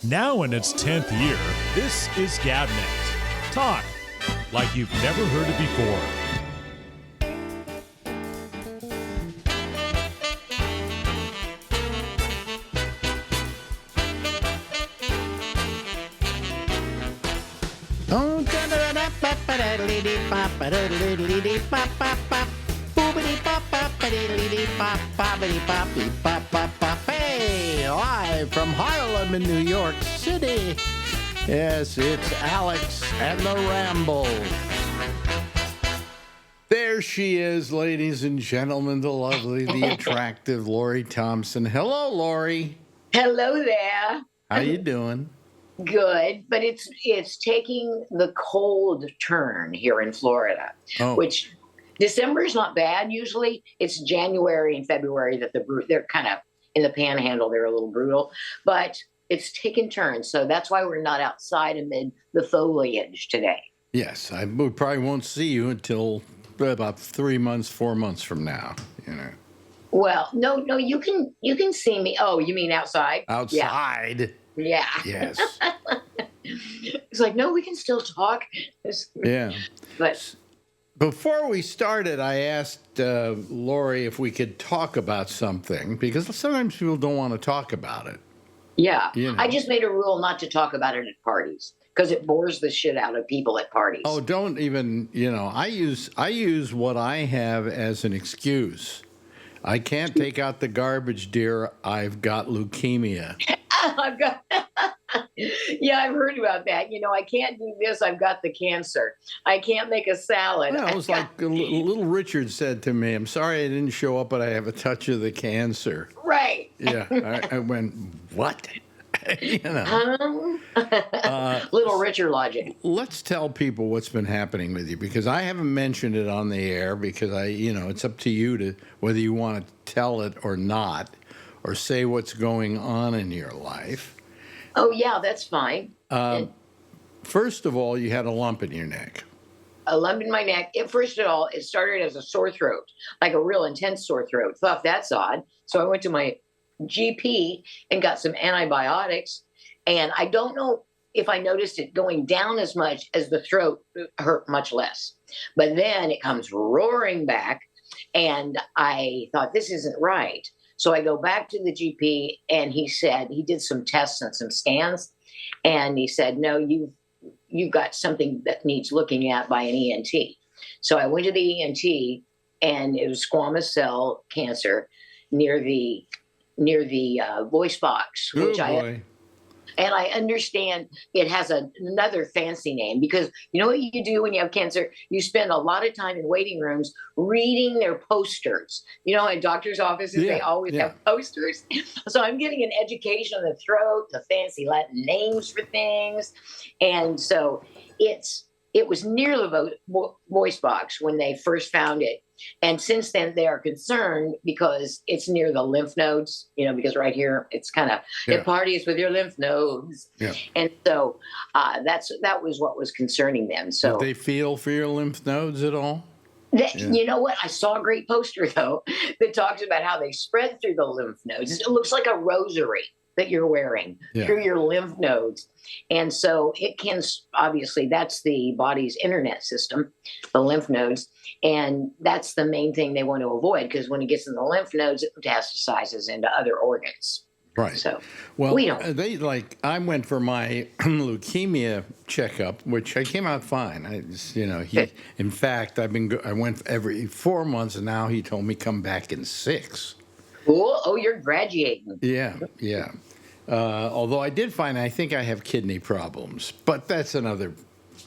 Now in its 10th year, this is GabNet. Talk like you've never heard it before. Hey, live from Harlem in New York City. Yes, it's Alex and the Ramble. There she is, ladies and gentlemen, the lovely, the attractive Lori Thompson. Hello, Lori. Hello there. How you doing? Good, but it's taking the cold turn here in Florida, which December is not bad usually. It's January and February that they're kind of in the panhandle. They're a little brutal, but it's taken turns. So that's why we're not outside amid the foliage today. Yes, we probably won't see you until about 3 months, 4 months from now, you know. Well, no, you can see me. Oh, you mean outside? Outside? Yeah. Yes. It's like, no, we can still talk. Yeah. But before we started, I asked Lori if we could talk about something, because sometimes people don't want to talk about it. yeah, You know. I just made a rule not to talk about it at parties because it bores the shit out of people at parties. Oh, don't even, I use what I have as an excuse. I can't take out the garbage, dear. I've got leukemia. I've got, yeah, I've heard about that. I can't do this. I've got the cancer. I can't make a salad. Well, it was like little Richard said to me, I'm sorry I didn't show up, but I have a touch of the cancer. Right. Yeah. I went, what? Little Richard logic. Let's tell people what's been happening with you, because I haven't mentioned it on the air, because it's up to you to whether you want to tell it or not, or say what's going on in your life. Oh, yeah, that's fine. First of all, you had a lump in your neck. A lump in my neck. First of all, it started as a sore throat, like a real intense sore throat. Thought that's odd. So I went to my GP and got some antibiotics. And I don't know if I noticed it going down as much as the throat hurt much less. But then it comes roaring back. And I thought, this isn't right. So I go back to the GP, and he said, he did some tests and some scans. And he said, no, you've got something that needs looking at by an ENT. So I went to the ENT, and it was squamous cell cancer near the voice box, which I understand it has another fancy name, because you know what you do when you have cancer? You spend a lot of time in waiting rooms reading their posters. In doctor's offices, they always have posters. So I'm getting an education on the throat, the fancy Latin names for things. And so it was near the voice box when they first found it. And since then, they are concerned because it's near the lymph nodes, because right here, it's kind of, it parties with your lymph nodes. Yeah. And so that was what was concerning them. So did they feel for your lymph nodes at all? You know what? I saw a great poster, though, that talks about how they spread through the lymph nodes. It looks like a rosary that you're wearing through your lymph nodes. And so it can, obviously, that's the body's internet system, the lymph nodes. And that's the main thing they want to avoid, because when it gets in the lymph nodes, it metastasizes into other organs. Right. So, well, we don't. I went for my leukemia checkup, which I came out fine. In fact, I went every 4 months, and now he told me come back in 6. Cool. Oh, you're graduating. Yeah. Although I did find, I think I have kidney problems, but that's another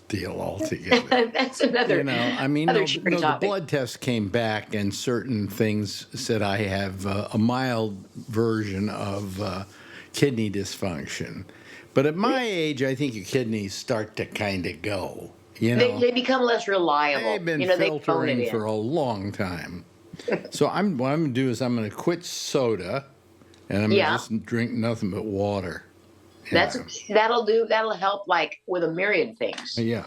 deal altogether. That's another. The blood test came back, and certain things said I have a mild version of kidney dysfunction. But at my age, I think your kidneys start to kind of go. They become less reliable. They've been filtering for a long time. So what I'm going to do is I'm going to quit soda, and I'm going to just drink nothing but water. That'll help, like, with a myriad things. Yeah.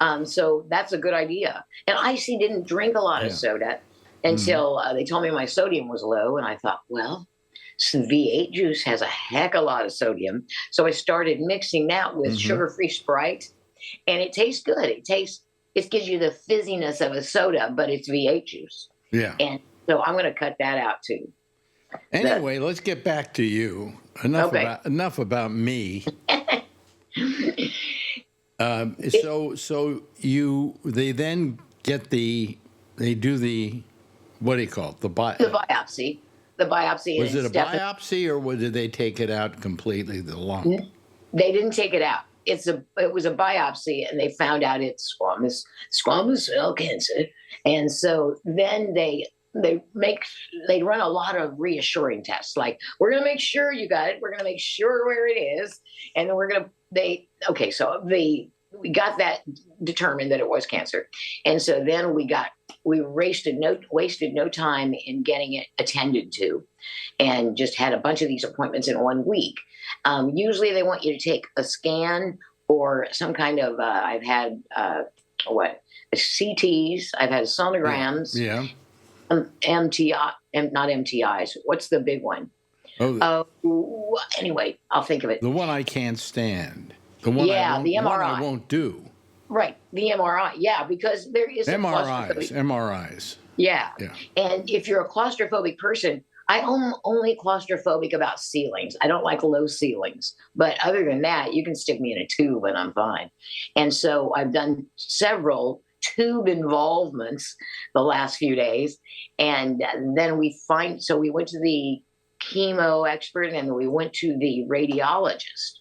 Mm-hmm. So that's a good idea. And I didn't drink a lot of soda until they told me my sodium was low, and I thought, well, So V8 juice has a heck of a lot of sodium. So I started mixing that with sugar-free Sprite, and it tastes good. It gives you the fizziness of a soda, but it's V8 juice. Yeah. And so I'm going to cut that out too. Anyway, let's get back to you. Enough about me. They then they do the, what do you call it? The biopsy. The biopsy. Was it a biopsy, or did they take it out completely, the lump? They didn't take it out. It was a biopsy, and they found out it's squamous cell cancer. And so then they run a lot of reassuring tests, like, we're going to make sure you got it, we're going to make sure where it is, and then we got that determined that it was cancer. And so then we wasted no time in getting it attended to, and just had a bunch of these appointments in 1 week. Usually they want you to take a scan or some kind of I've had CTs, I've had sonograms. Yeah. MTI, not MTIs. What's the big one? Anyway, I'll think of it. The one I can't stand. The one the MRI. One I won't do. Right, the MRI. Yeah, because there is MRIs. Yeah. And if you're a claustrophobic person, I'm only claustrophobic about ceilings. I don't like low ceilings. But other than that, you can stick me in a tube and I'm fine. And so I've done several tube involvements the last few days. And then we went to the chemo expert, and we went to the radiologist,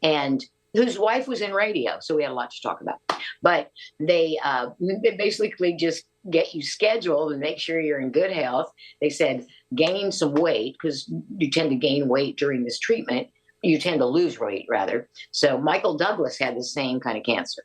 and whose wife was in radio. So we had a lot to talk about. But they basically just get you scheduled and make sure you're in good health. They said, gain some weight, because you tend to gain weight during this treatment. You tend to lose weight, rather. So Michael Douglas had the same kind of cancer.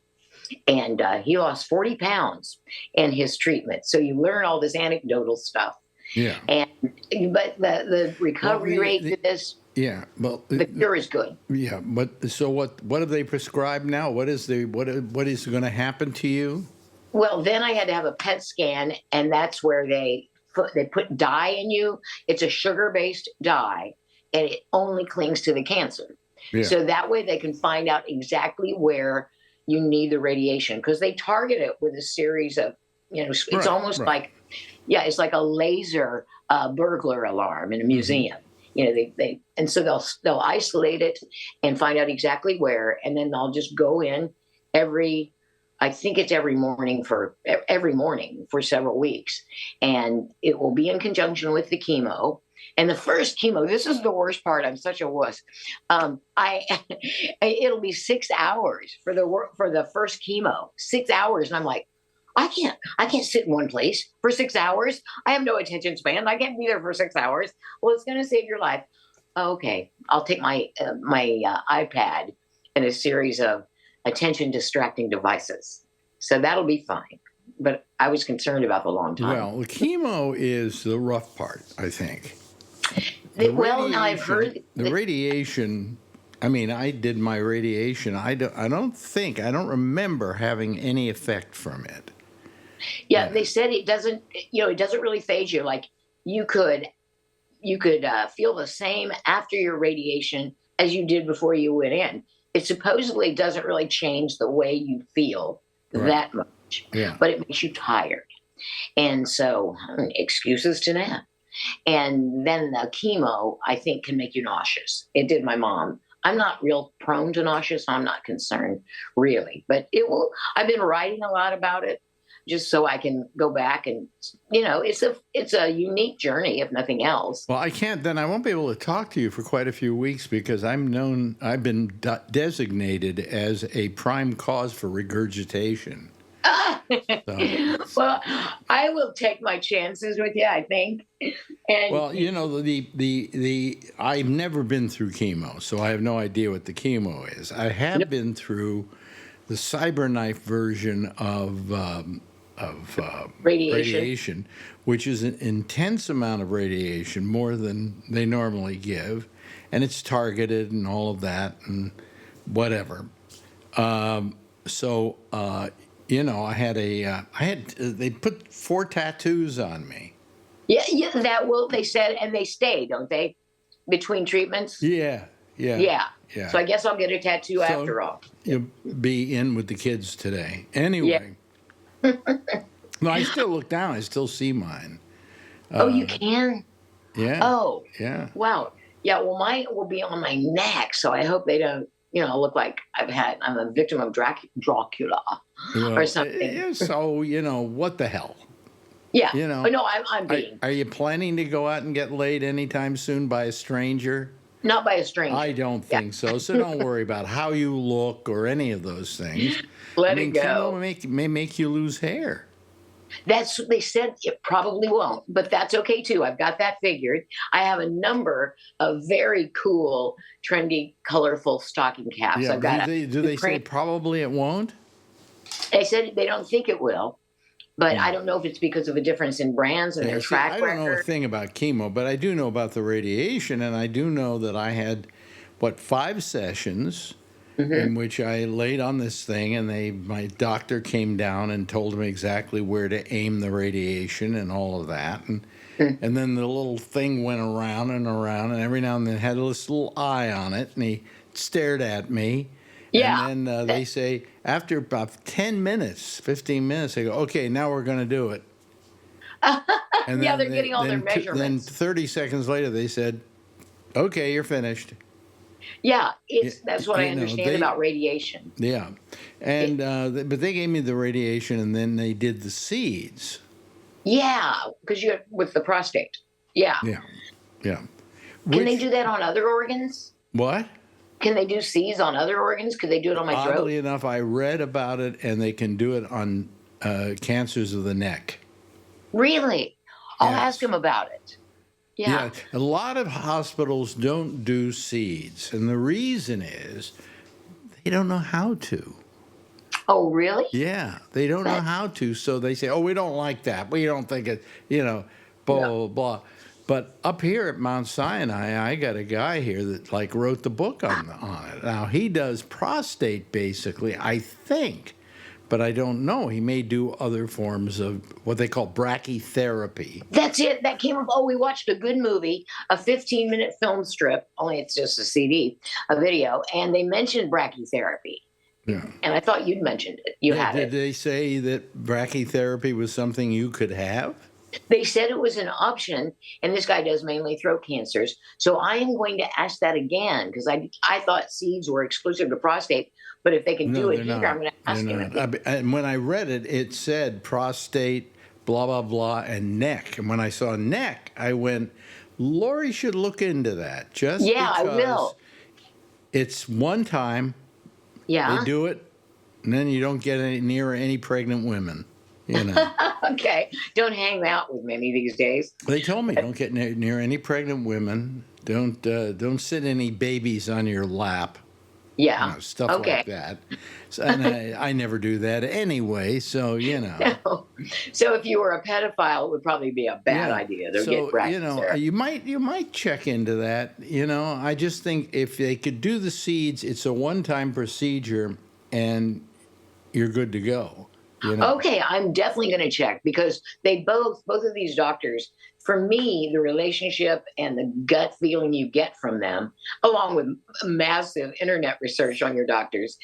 And he lost 40 pounds in his treatment. So you learn all this anecdotal stuff. Yeah. But the recovery rate for this, the cure is good. Yeah. But so what have they prescribed now? What is going to happen to you? Well, then I had to have a PET scan, and that's where they put dye in you. It's a sugar-based dye, and it only clings to the cancer. Yeah. So that way they can find out exactly where you need the radiation, because they target it with a series of, it's almost like, it's like a laser burglar alarm in a museum. And so they'll isolate it and find out exactly where, and then they'll just go in every morning for several weeks, and it will be in conjunction with the chemo. And the first chemo, this is the worst part. I'm such a wuss. It'll be 6 hours for the first chemo. 6 hours, and I'm like, I can't sit in one place for 6 hours. I have no attention span. I can't be there for 6 hours. Well, it's going to save your life. Okay, I'll take my iPad and a series of attention distracting devices. So that'll be fine. But I was concerned about the long time. Well, the chemo is the rough part, I think. I've heard the radiation. I mean, I did my radiation. I don't remember having any effect from it. Yeah, they said it doesn't really phase you. Like you could feel the same after your radiation as you did before you went in. It supposedly doesn't really change the way you feel that much, but it makes you tired. And so, excuses to that. And then the chemo, I think, can make you nauseous. It did my mom. I'm not real prone to nausea, so I'm not concerned, really. But it will. I've been writing a lot about it, just so I can go back and, it's a unique journey, if nothing else. Well, I won't be able to talk to you for quite a few weeks, because I've been designated as a prime cause for regurgitation. Well, I will take my chances with you, I think. And well, I've never been through chemo, so I have no idea what the chemo is. I have been through the CyberKnife version of radiation, which is an intense amount of radiation, more than they normally give, and it's targeted and all of that and whatever. They put 4 tattoos on me. Yeah, they said, and they stay, don't they? between treatments. Yeah. Yeah. So I guess I'll get a tattoo after all. You'll be in with the kids today. Anyway. Yeah. No, I still look down. I still see mine. Oh, you can? Yeah. Oh. Yeah. Wow. Yeah, well, mine will be on my neck, so I hope they don't, look like I'm a victim of Dracula or something. So, what the hell? Yeah. Oh, no, I'm being. Are you planning to go out and get laid anytime soon by a stranger? Not by a stranger. I don't think so. So don't worry about how you look or any of those things. Let it go. Chemo may make you lose hair. That's what they said. It probably won't, but that's okay too. I've got that figured. I have a number of very cool, trendy, colorful stocking caps. Yeah, I've got do they say probably it won't? They said they don't think it will, but I don't know if it's because of a difference in brands and their track record. I don't know a thing about chemo, but I do know about the radiation, and I do know that I had, 5 sessions in which I laid on this thing, and my doctor came down and told me exactly where to aim the radiation and all of that, and then the little thing went around and around, and every now and then had this little eye on it, and he stared at me. Yeah. And then they say, after about 10 minutes, 15 minutes, they go, okay, now we're going to do it. And they're getting all their measurements. Then 30 seconds later, they said, okay, you're finished. Yeah, that's what I understand about radiation. Yeah. And but they gave me the radiation, and then they did the seeds. Yeah, because you're with the prostate. Yeah. Yeah. Can they do that on other organs? What? Can they do seeds on other organs? Could they do it on my throat? Oddly enough, I read about it, and they can do it on cancers of the neck. Really? I'll ask him about it. Yeah. A lot of hospitals don't do seeds, and the reason is they don't know how to. Oh, really? Yeah, they don't know how to, so they say, oh, we don't like that. We don't think it, blah, blah, blah. But up here at Mount Sinai, I got a guy here that wrote the book on it. Now, he does prostate, basically, I think, but I don't know. He may do other forms of what they call brachytherapy. That's it. That came up. Oh, we watched a good movie, a 15-minute film strip, only it's just a CD, a video, and they mentioned brachytherapy. Yeah. And I thought you'd mentioned it. You had it. Did they say that brachytherapy was something you could have? They said it was an option, and this guy does mainly throat cancers. So I am going to ask that again, because I thought seeds were exclusive to prostate, but if they can do it here, I'm going to ask him again. And when I read it, it said prostate, blah, blah, blah, and neck. And when I saw neck, I went, Lori should look into that. Just because I will. It's one time. Yeah. They do it, and then you don't get near any pregnant women. Okay. Don't hang out with many these days. They told me don't get near any pregnant women. Don't sit any babies on your lap. Yeah. Stuff like that. So, and I never do that anyway. So No. So if you were a pedophile, it would probably be a bad idea to get brachytherapy. you might check into that. I just think if they could do the seeds, it's a one-time procedure, and you're good to go. Okay, I'm definitely going to check, because both of these doctors, for me, the relationship and the gut feeling you get from them, along with massive internet research on your doctors,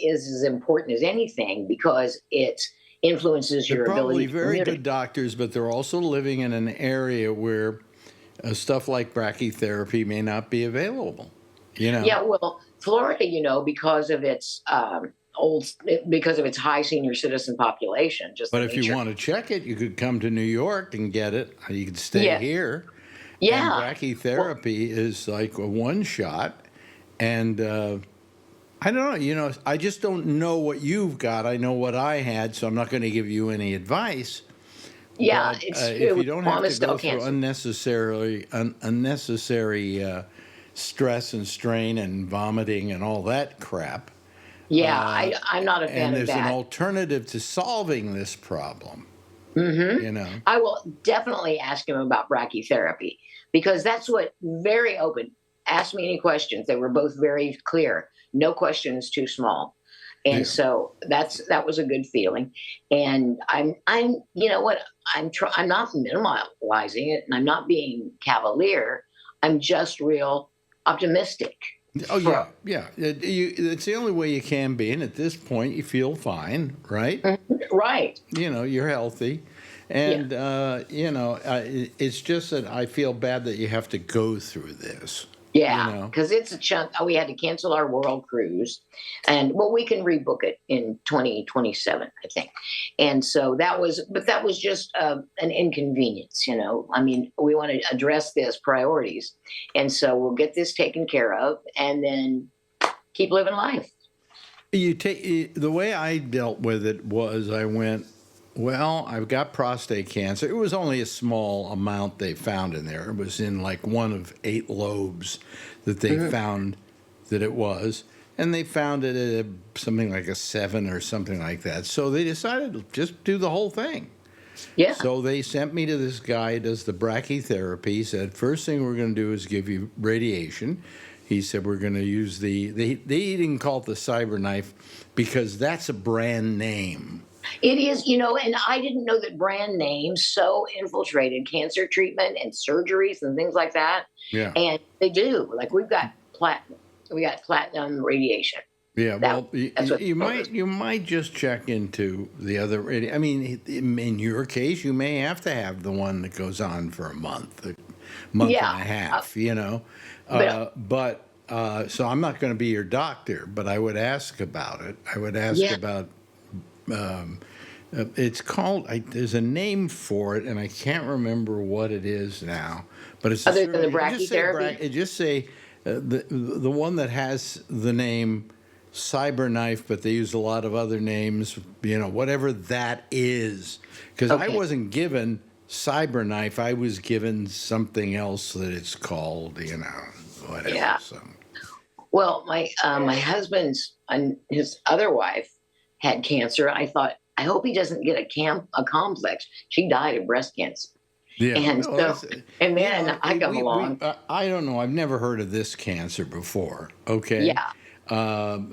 is as important as anything, because it influences your ability to They're probably very good doctors, but they're also living in an area where stuff like brachytherapy may not be available. Yeah, well, Florida, because of its because of its high senior citizen population. But if you want to check it, you could come to New York and get it. You could stay here. Yeah. And brachytherapy is like a one shot. And I don't know, I just don't know what you've got. I know what I had, so I'm not going to give you any advice. Yeah. But, if you don't have to go through unnecessary stress and strain and vomiting and all that crap. Yeah, I'm not a fan of that. And there's an alternative to solving this problem. Mm-hmm. I will definitely ask him about brachytherapy, because that's what very open. Ask me any questions. They were both very clear. No question is too small. And so that was a good feeling. And I'm not minimalizing it, and I'm not being cavalier. I'm just real optimistic. Oh, yeah, yeah. It's the only way you can be. And at this point, you feel fine, right? Right. You're healthy. And, it's just that I feel bad that you have to go through this. Yeah, because it's a chunk. We had to cancel our world cruise, and we can rebook it in 2027, I think. And so that was just an inconvenience. I mean, we want to address this priorities, and so we'll get this taken care of, and then keep living life. The way I dealt with it was I went, well, I've got prostate cancer. It was only a small amount they found in there. It was in like one of 8 lobes that they found that it was. And they found it at something like a 7 or something like that. So they decided to just do the whole thing. Yeah. So they sent me to this guy who does the brachytherapy. He said, first thing we're going to do is give you radiation. He said, we're going to use they didn't call it the CyberKnife because that's a brand name. It is, and I didn't know that brand names so infiltrated cancer treatment and surgeries and things like that. Yeah. And they do. Like we got platinum radiation. Yeah, you might just check into the other. I mean, in your case, you may have to have the one that goes on for a month and a half. So I'm not going to be your doctor, but I would ask about it. I would ask about. It's called. There's a name for it, and I can't remember what it is now. But it's other than the brachytherapy. Just say the one that has the name CyberKnife, but they use a lot of other names. Whatever that is, because I wasn't given CyberKnife. I was given something else that it's called. Whatever. Yeah. So. Well, my husband's and his other wife had cancer. I thought, I hope he doesn't get a complex. She died of breast cancer. Yeah. And then I come along. I don't know. I've never heard of this cancer before. Okay. Yeah.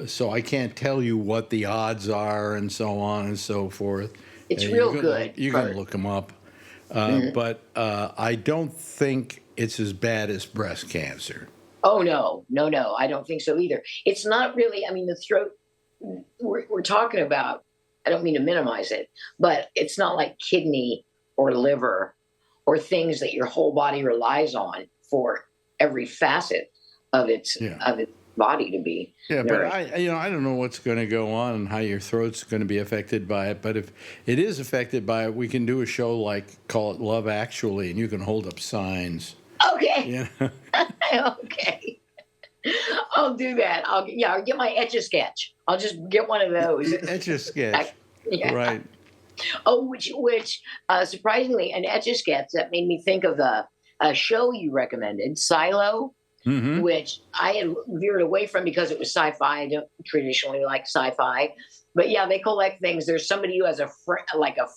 So I can't tell you what the odds are and so on and so forth. It's real good. You can look them up. But I don't think it's as bad as breast cancer. Oh, no. I don't think so either. It's not really, I mean, the throat, we're talking about, I don't mean to minimize it, but it's not like kidney or liver or things that your whole body relies on for every facet of its body to be. Yeah, but I don't know what's going to go on and how your throat's going to be affected by it. But if it is affected by it, we can do a show call it Love Actually, and you can hold up signs. Okay. Okay. I'll do that. I'll get my Etch-a-Sketch. I'll just get one of those. Etch-a-Sketch. Right. Oh, which surprisingly, an Etch-a-Sketch that made me think of a show you recommended, Silo, which I had veered away from because it was sci-fi. I don't traditionally like sci-fi. But yeah, they collect things. There's somebody who has a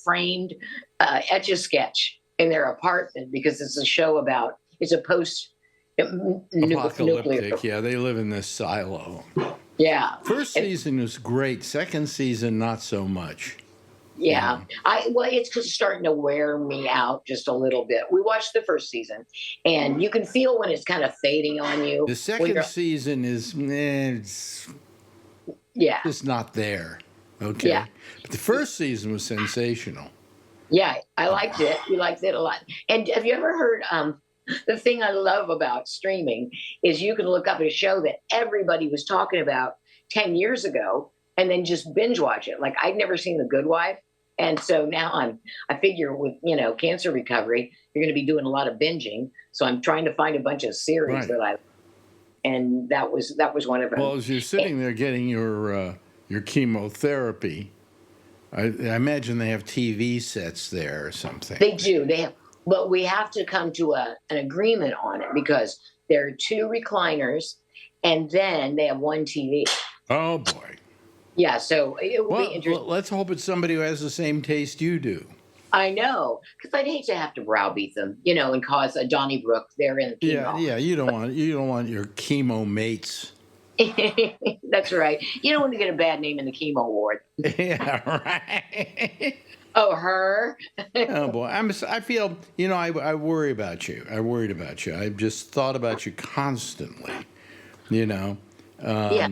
framed Etch-a-Sketch in their apartment because it's a show about, it's a post-nuclear. Yeah, they live in this silo. Yeah. First season was great. Second season, not so much. Yeah. It's just starting to wear me out just a little bit. We watched the first season, and you can feel when it's kind of fading on you. The second season is, it's not there. Okay. Yeah. But the first season was sensational. Yeah, I liked it. We liked it a lot. And have you ever heard, the thing I love about streaming is you can look up a show that everybody was talking about 10 years ago and then just binge watch it. Like I'd never seen The Good Wife. And so now I figure with, cancer recovery, you're going to be doing a lot of binging. So I'm trying to find a bunch of series and that was one of them. Well, as you're sitting there getting your chemotherapy, I imagine they have TV sets there or something. They do. They have, but we have to come to an agreement on it because there are 2 recliners, and then they have 1 TV. Oh boy. Yeah, so it will be interesting. Well, let's hope it's somebody who has the same taste you do. I know, because I'd hate to have to browbeat them, and cause a Donnybrook there in the chemo. Yeah. You don't want your chemo mates. That's right. You don't want to get a bad name in the chemo ward. Yeah, right. Oh, her. Oh boy, I feel, I worry about you. I worried about you. I just thought about you constantly. You know, Yeah,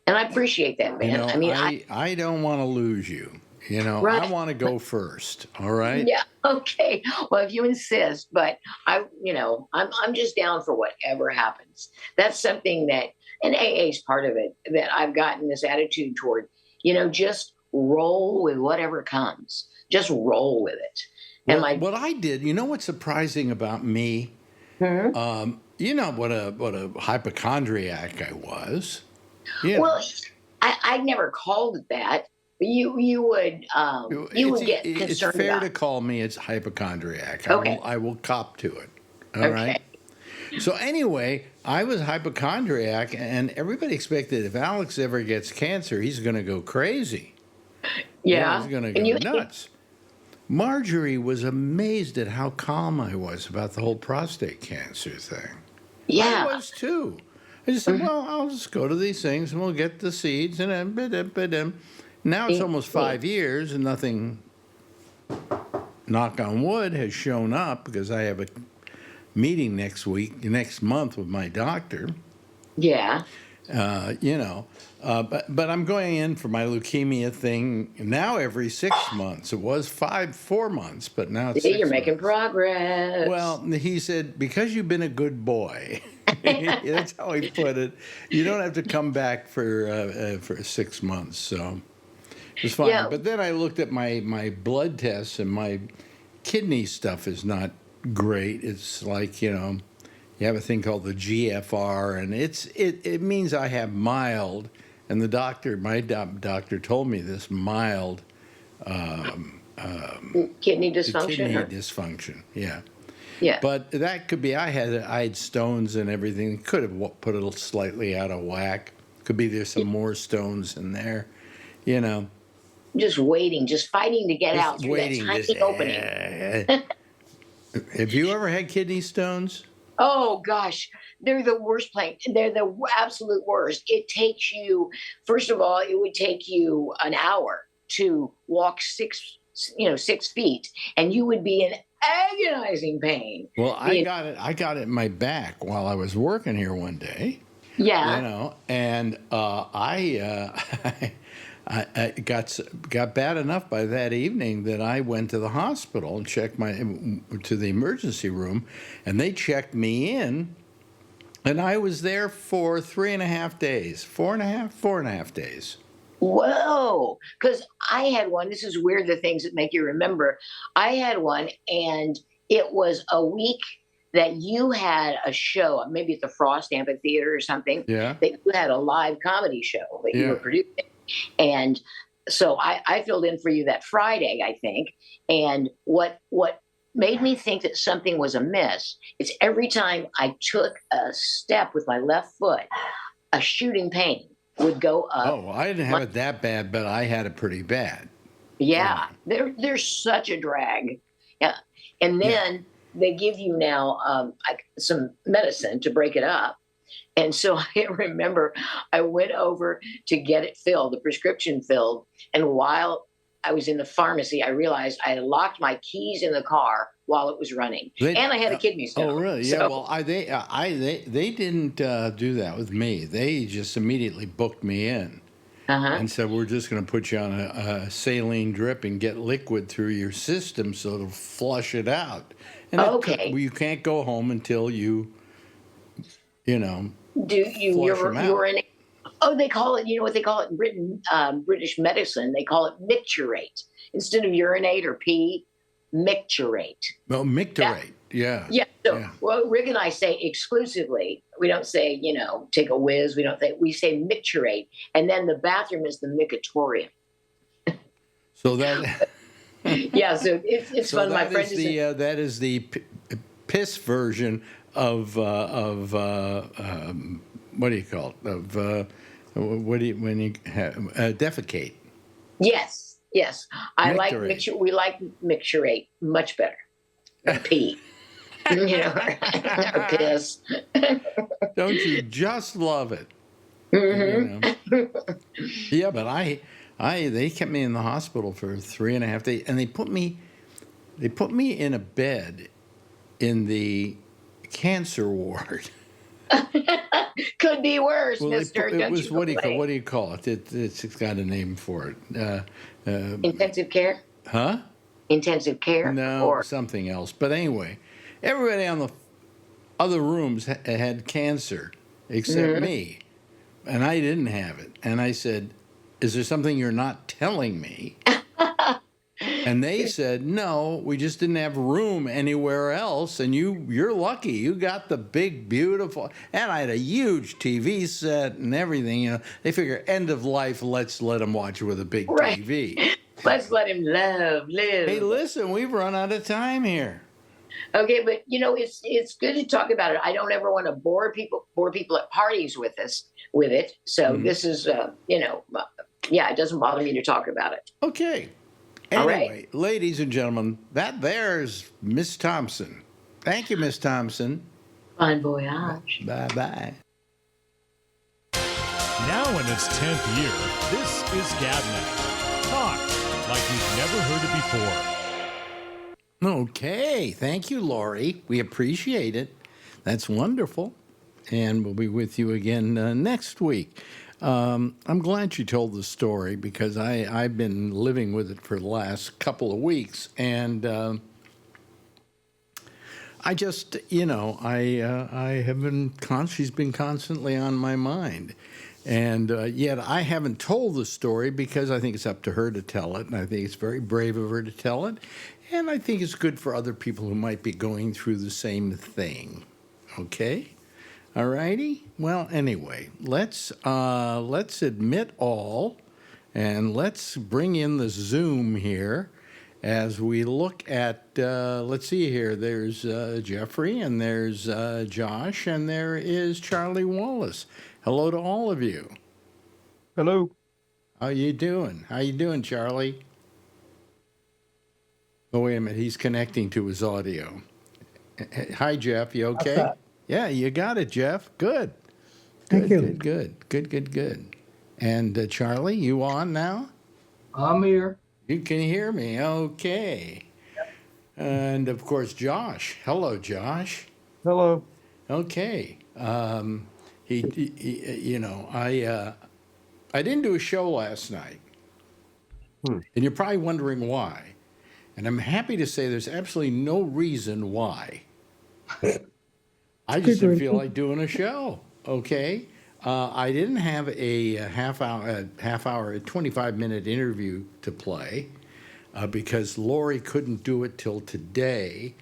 and I appreciate that, man. I mean, I don't want to lose you. I right. want to go first. All right. Yeah. Okay. Well, if you insist, but I'm just down for whatever happens. That's something that, and AA is part of it, that I've gotten this attitude toward, just roll with whatever comes. Just roll with it. And Well, my, what I did, what's surprising about me? Mhm. What a hypochondriac I was. You Well, I never called it that. But you would get it's concerned fair about to it. call me it's hypochondriac. Okay. I will cop to it. All right. Okay. So anyway, I was hypochondriac, and everybody expected if Alex ever gets cancer, he's going to go crazy. He's Yeah. going to And go nuts. Marjorie was amazed at how calm I was about the whole prostate cancer thing. I yeah. was too. I just said, well, I'll just go to these things and we'll get the seeds and then, now it's almost 5 years and nothing, knock on wood, has shown up because I have a meeting next month with my doctor. Yeah. But I'm going in for my leukemia thing now every 6 months. It was 4 months, but now it's See, 6 you're making months. progress. Well, he said, because you've been a good boy. That's how he put it. You don't have to come back for 6 months. So it was fine. Yeah. But then I looked at my blood tests, and my kidney stuff is not great. It's like, you have a thing called the GFR, and it means I have mild. And my doctor told me this mild Kidney dysfunction. kidney dysfunction. Yeah. Yeah. But that could be I had stones and everything. Could have put it slightly out of whack. Could be there's some more stones in there. Just waiting, just fighting to get Just out through waiting. that tiny opening. Have you ever had kidney stones? Oh gosh, they're the worst place. They're the absolute worst. It takes you, first of all, it would take you an hour to walk 6 feet, and you would be in agonizing pain. Well, I got it in my back while I was working here one day. Yeah. And I got bad enough by that evening that I went to the hospital and checked to the emergency room, and they checked me in, and I was there for 3.5 days, 4.5 days. Whoa. Because I had one. This is weird, the things that make you remember. I had one, and it was a week that you had a show, maybe at the Frost Amphitheater or something. Yeah. That you had a live comedy show that you were producing. And so I filled in for you that Friday, I think. And what made me think that something was amiss is every time I took a step with my left foot, a shooting pain would go up. Oh, I didn't have it that bad, but I had it pretty bad. Yeah, they're such a drag. Yeah, and then they give you now some medicine to break it up. And so I remember I went over to get it filled, the prescription filled. And while I was in the pharmacy, I realized I had locked my keys in the car while it was running, and I had a kidney stone. Oh, really? So, Yeah. Well, they didn't do that with me. They just immediately booked me in and said, we're just going to put you on a saline drip and get liquid through your system so it'll flush it out. And you can't go home until you do you urinate? Oh, they call it, what they call it in British medicine? They call it micturate. Instead of urinate or pee, micturate. Well, micturate, yeah. Yeah. So, well, Rick and I say exclusively, we don't say, take a whiz. We say micturate. And then the bathroom is the micatorium. So that. Yeah. So it's so fun. My friend that is the piss version of what do you call it? When you defecate? Yes. I like Micturate. we like micturate much better than pee. Or piss. Don't you just love it? Mm-hmm. Yeah, but I They kept me in the hospital for 3.5 days, and they put me in a bed in the cancer ward. Could be worse, Well, Mister. it Don't was you what do complain. you call it? It's got a name for it. Intensive care? Huh? Intensive care? No, Or something else. But anyway, everybody on the other rooms had cancer except Mhm. me, and I didn't have it. And I said, "Is there something you're not telling me?" And they said, "No, we just didn't have room anywhere else, and you're lucky. You got the big, beautiful." And I had a huge TV set and everything. They figure end of life, let's let them watch with a big right. TV. Let's let him live. Hey, listen, we've run out of time here. Okay, but it's good to talk about it. I don't ever want to bore people at parties with it. So this is yeah, it doesn't bother me to talk about it. Okay. All Anyway, right. ladies and gentlemen, there's Miss Thompson. Thank you, Miss Thompson. Bon voyage. Bye-bye. Now in its 10th year, this is GabNet. Talk like you've never heard it before. Okay. Thank you, Lori. We appreciate it. That's wonderful. And we'll be with you again next week. I'm glad you told the story because I've been living with it for the last couple of weeks. And I just, I have been, she's been constantly on my mind. And yet I haven't told the story because I think it's up to her to tell it. And I think it's very brave of her to tell it. And I think it's good for other people who might be going through the same thing. Okay? All righty? Well, anyway, let's admit all, and let's bring in the Zoom here as we look at, let's see here, there's Jeffrey, and there's Josh, and there is Charlie Wallace. Hello to all of you. Hello. How you doing? How you doing, Charlie? Oh, wait a minute, he's connecting to his audio. Hi, Jeff, you okay? Yeah, you got it, Jeff. Good. Thank you. Good. And Charlie, you on now? I'm here. You can hear me. Okay. And of course, Josh. Hello, Josh. Hello. Okay. I didn't do a show last night, and you're probably wondering why. And I'm happy to say there's absolutely no reason why. I just didn't feel like doing a show. Okay. I didn't have a half hour, 25-minute interview to play because Lori couldn't do it till today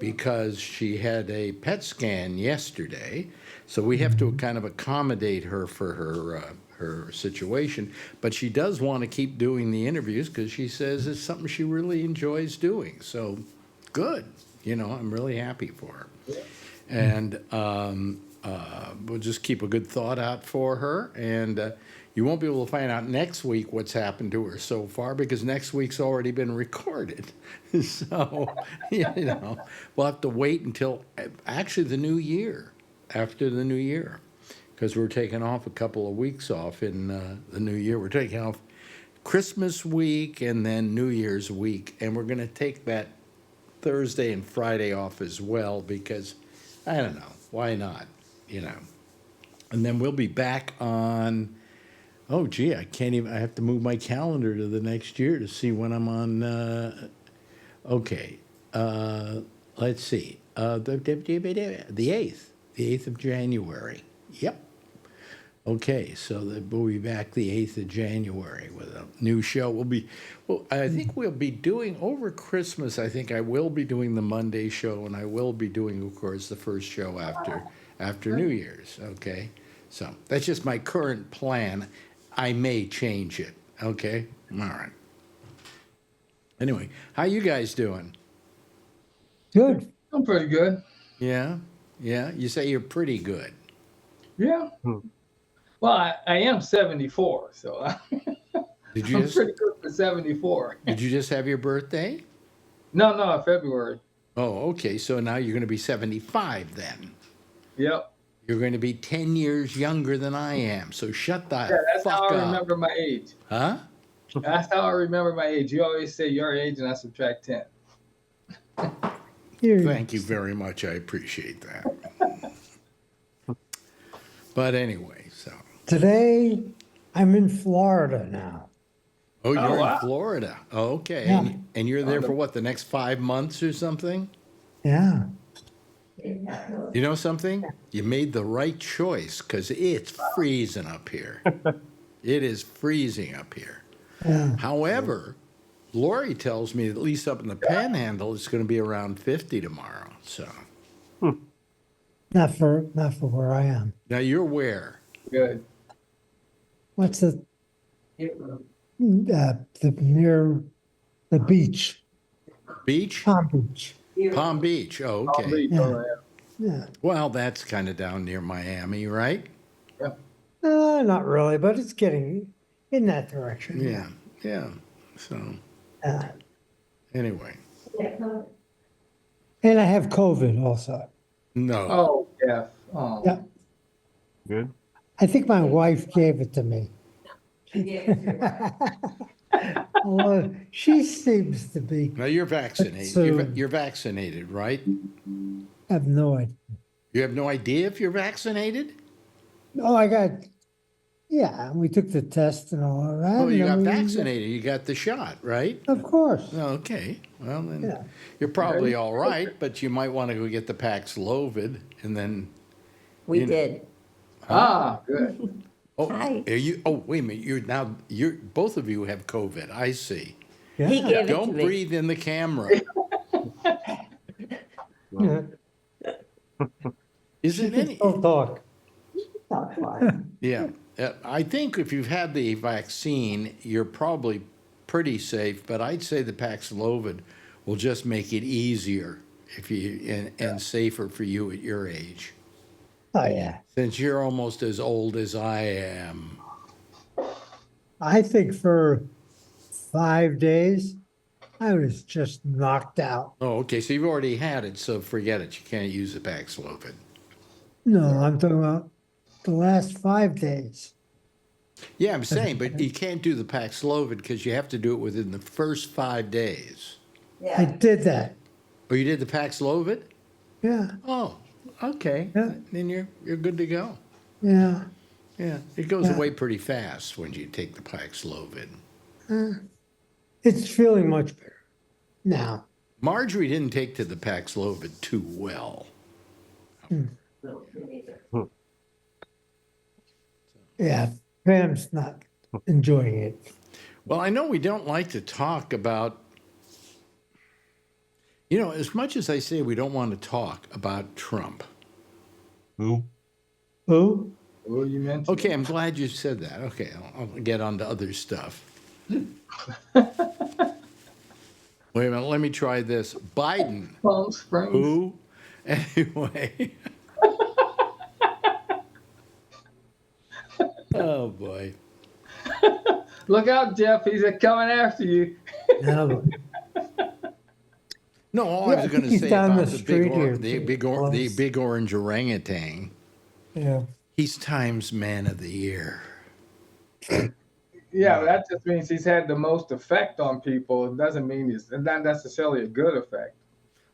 because she had a PET scan yesterday. So we have to kind of accommodate her for her situation. But she does want to keep doing the interviews because she says it's something she really enjoys doing. So good. I'm really happy for her. And we'll just keep a good thought out for her. And you won't be able to find out next week what's happened to her so far because next week's already been recorded. So, we'll have to wait until actually the new year, after the new year, because we're taking off a couple of weeks off in the new year. We're taking off Christmas week and then New Year's week. And we're going to take that Thursday and Friday off as well because, I don't know, why not, And then we'll be back on, oh, gee, I have to move my calendar to the next year to see when I'm on, okay, let's see, the 8th of January. Yep. Okay, so we'll be back the 8th of January with a new show. I think we'll be doing, over Christmas, I think I will be doing the Monday show, and I will be doing, of course, the first show after New Year's, okay? So that's just my current plan. I may change it, okay? All right. Anyway, how you guys doing? Good. I'm pretty good. Yeah? You say you're pretty good. Yeah. Well, I am 74, so I'm pretty good for 74. Did you just have your birthday? No, February. Oh, okay. So now you're going to be 75 then. Yep. You're going to be 10 years younger than I am. So shut the that's fuck how up. I remember my age. Huh? That's how I remember my age. You always say your age, and I subtract 10. Thank you very much. I appreciate that. But anyway, so. Today, I'm in Florida now. Oh, you're wow. in Florida. Oh, okay. Yeah. And you're there for what, the next 5 months or something? Yeah. You know something? You made the right choice because it's freezing up here. It is freezing up here. Yeah. However, Lori tells me at least up in the Panhandle, it's going to be around 50 tomorrow. So Not for where I am. now you're where? Good. What's the near the beach? Beach? Palm Beach. Palm Beach. Oh, Palm okay. Beach, Yeah. oh, Yeah. Well, that's kind of down near Miami, right? yeah. Not really, but it's getting in that direction. Yeah. Yeah. So Uh, anyway, and I have COVID also. no. Oh, yeah. Oh. Yeah. Good. I think my wife gave it to me. Well, she seems to be. Now you're vaccinated. So- You're vaccinated, right? I have no idea. You have no idea if you're vaccinated? Oh, yeah, we took the test and all of that. Oh, you got and then vaccinated. You got the shot, right? Of course. Okay. Well, then Yeah. you're probably all right, but you might want to go get the Paxlovid and then. We You know. did. Ah, good. Oh, Hi. are you? Oh, wait a minute. You're both of you have COVID. I see. Yeah. He gave it to Don't me. breathe in the camera. Yeah. Isn't any? Don't talk. Yeah. I think if you've had the vaccine, you're probably pretty safe, but I'd say the Paxlovid will just make it easier if you and safer for you at your age. Oh, yeah. Since you're almost as old as I am. I think for 5 days, I was just knocked out. Oh, okay. So you've already had it, so forget it. You can't use the Paxlovid. No, I'm talking about the last 5 days. Yeah, I'm saying, but you can't do the Paxlovid because you have to do it within the first 5 days. I did that. Oh, you did the Paxlovid? Yeah. Oh, okay. Yeah. Then you're good to go. Yeah. Yeah, it goes Yeah. away pretty fast when you take the Paxlovid. It's feeling much better now. Marjorie didn't take to the Paxlovid too well. Yeah. Pam's not enjoying it. Well, I know we don't like to talk about, as much as I say we don't want to talk about Trump. Who? Who? Oh, you mentioned. Okay, I'm glad you said that. Okay, I'll get on to other stuff. Wait a minute, let me try this. Biden. Palm Springs. Who? Anyway. Oh, boy. Look out, Jeff. He's coming after you. No. No, all Yeah, I was going to he's say down about the the street here, the too, the close. big orange orangutan, Yeah. he's Times Man of the Year. Yeah, that just means he's had the most effect on people. It doesn't mean it's not necessarily a good effect.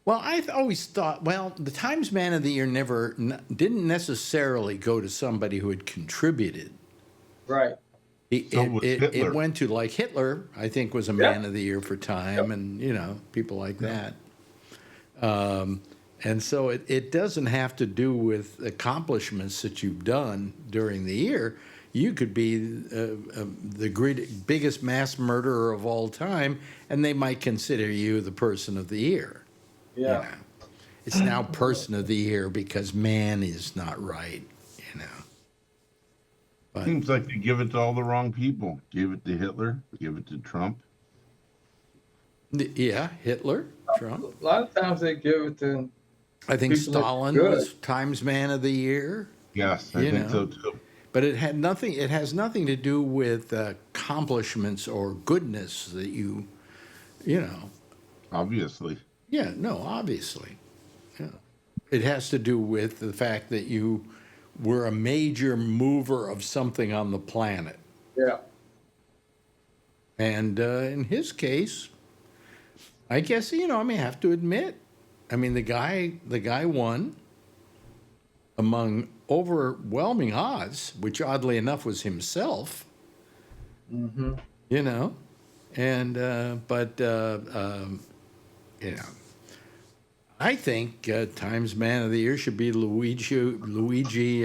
Well, I've always thought, the Times Man of the Year didn't necessarily go to somebody who had contributed. Right. It Hitler. went to, like, Hitler, I think, was a Man of the Year for Time, and, people like that. And so it doesn't have to do with accomplishments that you've done during the year. You could be the biggest mass murderer of all time, and they might consider you the Person of the Year. Yeah. It's now Person of the Year because man is not right, But, Seems like they give it to all the wrong people. Give it to Hitler. Give it to Trump. yeah, Hitler, Trump. A lot of times they give it to. I think People that are Stalin good. was Times Man of the Year. Yes, I think so too. But it has nothing to do with accomplishments or goodness that you know. Obviously. Yeah, no, obviously. Yeah. It has to do with the fact that you were a major mover of something on the planet. Yeah. And in his case, I guess, I have to admit, the guy won among overwhelming odds, which oddly enough was himself. Mm-hmm. And I think Times Man of the Year should be Luigi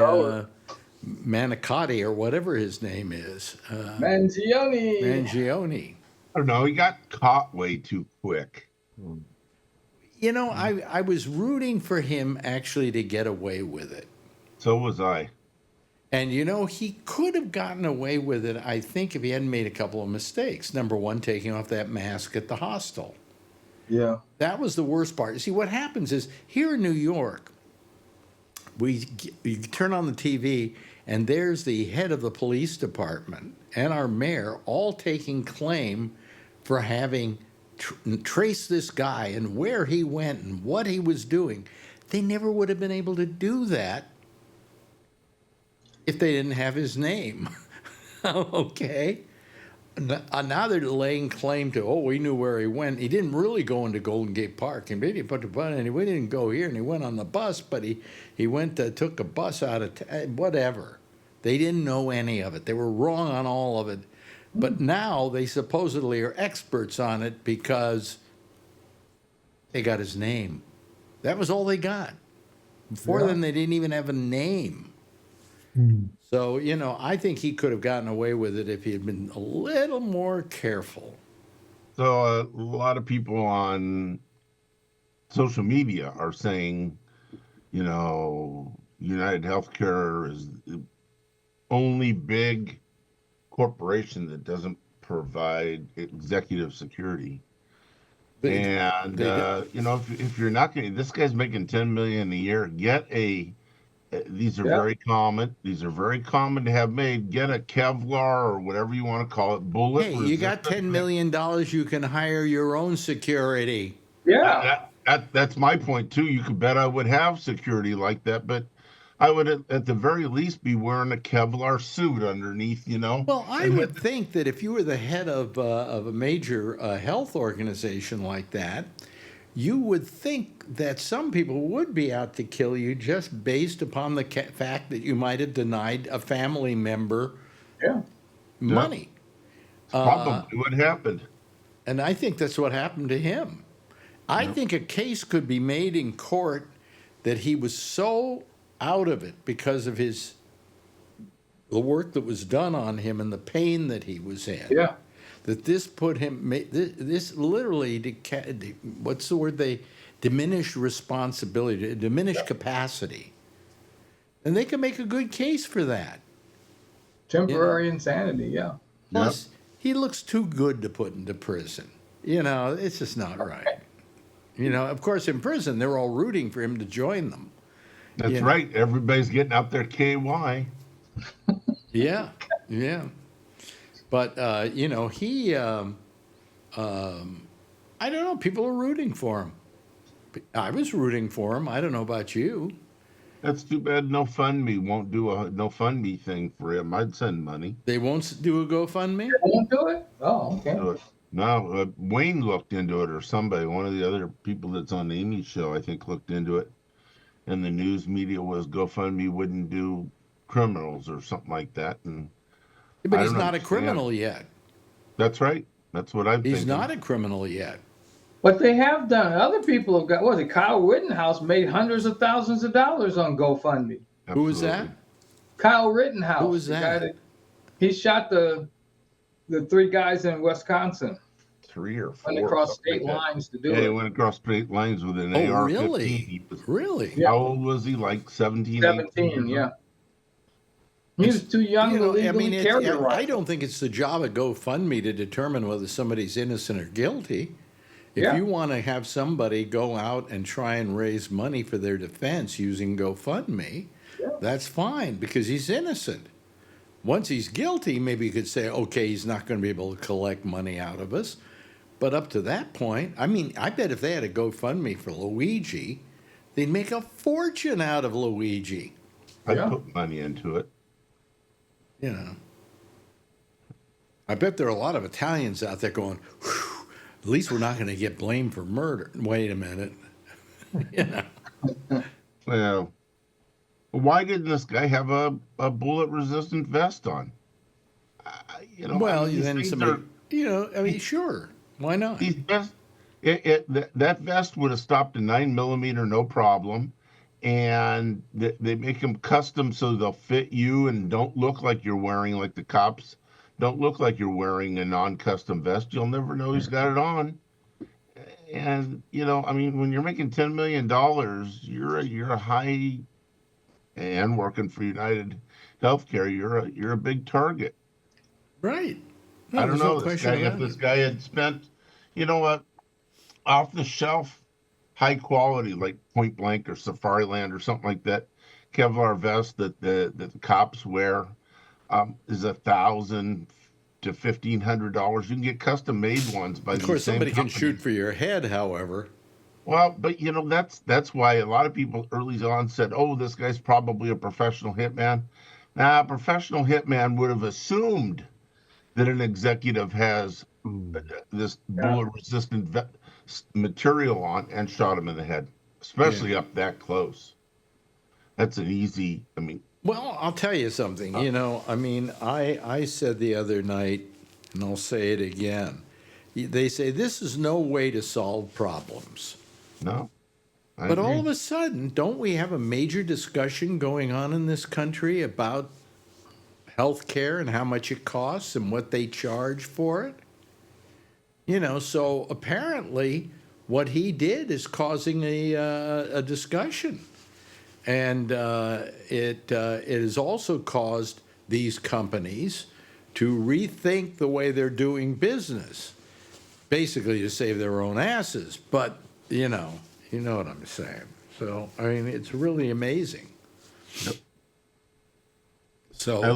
Manicotti or whatever his name is. Mangione. I don't know. He got caught way too quick. I was rooting for him actually to get away with it. So was I. And, he could have gotten away with it, I think, if he hadn't made a couple of mistakes. Number one, taking off that mask at the hostel. Yeah. That was the worst part. You see, what happens is here in New York, you turn on the TV, and there's the head of the police department and our mayor all taking claim for having traced this guy and where he went and what he was doing. They never would have been able to do that if they didn't have his name. Okay? Now they're laying claim to, we knew where he went. He didn't really go into Golden Gate Park, and we didn't go here, and he went on the bus, but he went took a bus out of whatever. They didn't know any of it. They were wrong on all of it. But now they supposedly are experts on it because they got his name. That was all they got. Before then, they didn't even have a name. So, I think he could have gotten away with it if he had been a little more careful. So a lot of people on social media are saying, United Healthcare is the only big corporation that doesn't provide executive security. If you're not going, this guy's making $10 million a year. These are very common. These are very common to have made. Get a Kevlar or whatever you want to call it. Bullet. Hey, you got $10 million. You can hire your own security. Yeah. That's my point too. You could bet I would have security like that, but I would at the very least be wearing a Kevlar suit underneath. Well, I would think that if you were the head of a major health organization like that, you would think that some people would be out to kill you just based upon the fact that you might have denied a family member money. Probably what happened. And I think that's what happened to him. I think a case could be made in court that he was so out of it because of the work that was done on him and the pain that he was in. Yeah. That this put him, this literally, what's the word? They diminished responsibility, diminished capacity. And they can make a good case for that. Temporary insanity, yeah. Plus, he looks too good to put into prison. It's just not right. Of course, in prison, they're all rooting for him to join them. That's right. Everybody's getting out their KY. Yeah. But, he, I don't know, people are rooting for him. I was rooting for him. I don't know about you. That's too bad NoFundMe won't do a NoFundMe thing for him. I'd send money. They won't do a GoFundMe? They won't do it? Oh, okay. No, Wayne looked into it, or somebody, one of the other people that's on Amy's show, I think, looked into it. And the news media was GoFundMe wouldn't do criminals or something like that. But he's not a criminal yet. That's right. That's what I'm thinking. He's not a criminal yet. But they have done. Other people have got. Kyle Rittenhouse made hundreds of thousands of dollars on GoFundMe. Absolutely. Who was that? Kyle Rittenhouse. Who was that? He shot the 3 guys in Wisconsin. 3 or 4. Went across state lines to do it. He went across state lines with an AR-15. Really? Really? How old was he? Like 17? 17, yeah. He was too young to legally carry a rifle. I don't think it's the job of GoFundMe to determine whether somebody's innocent or guilty. If you want to have somebody go out and try and raise money for their defense using GoFundMe, that's fine because he's innocent. Once he's guilty, maybe you could say, okay, he's not going to be able to collect money out of us. But up to that point, I bet if they had a GoFundMe for Luigi, they'd make a fortune out of Luigi. I'd put money into it. I bet there are a lot of Italians out there going, "Whew, at least we're not going to get blamed for murder." Wait a minute. Well, why didn't this guy have a bullet-resistant vest on? Well, these then things somebody, are, sure. Why not? these vests, that vest would have stopped a 9mm, no problem. And they make them custom so they'll fit you and don't look like you're wearing, like the cops don't look like you're wearing a non-custom vest. You'll never know he's got it on. And when you're making $10 million, you're a high, and working for United Healthcare, you're a big target. Right. No, I don't there's know no question if about this it. guy had spent, off the shelf, high quality, like Point Blank or Safariland or something like that, Kevlar vest that the cops wear, is $1,000 to $1,500. You can get custom made ones by Of these course, same somebody can companies. shoot for your head, however. Well, but that's why a lot of people early on said, "Oh, this guy's probably a professional hitman." Now, a professional hitman would have assumed that an executive has this bullet-resistant material on and shot him in the head, especially up that close. That's an easy. Well, I'll tell you something. I said the other night, and I'll say it again. They say this is no way to solve problems. No. But all of a sudden, don't we have a major discussion going on in this country about health care and how much it costs and what they charge for it? So apparently what he did is causing a discussion. And it has also caused these companies to rethink the way they're doing business, basically to save their own asses. But, you know what I'm saying. So, it's really amazing. Yep. So I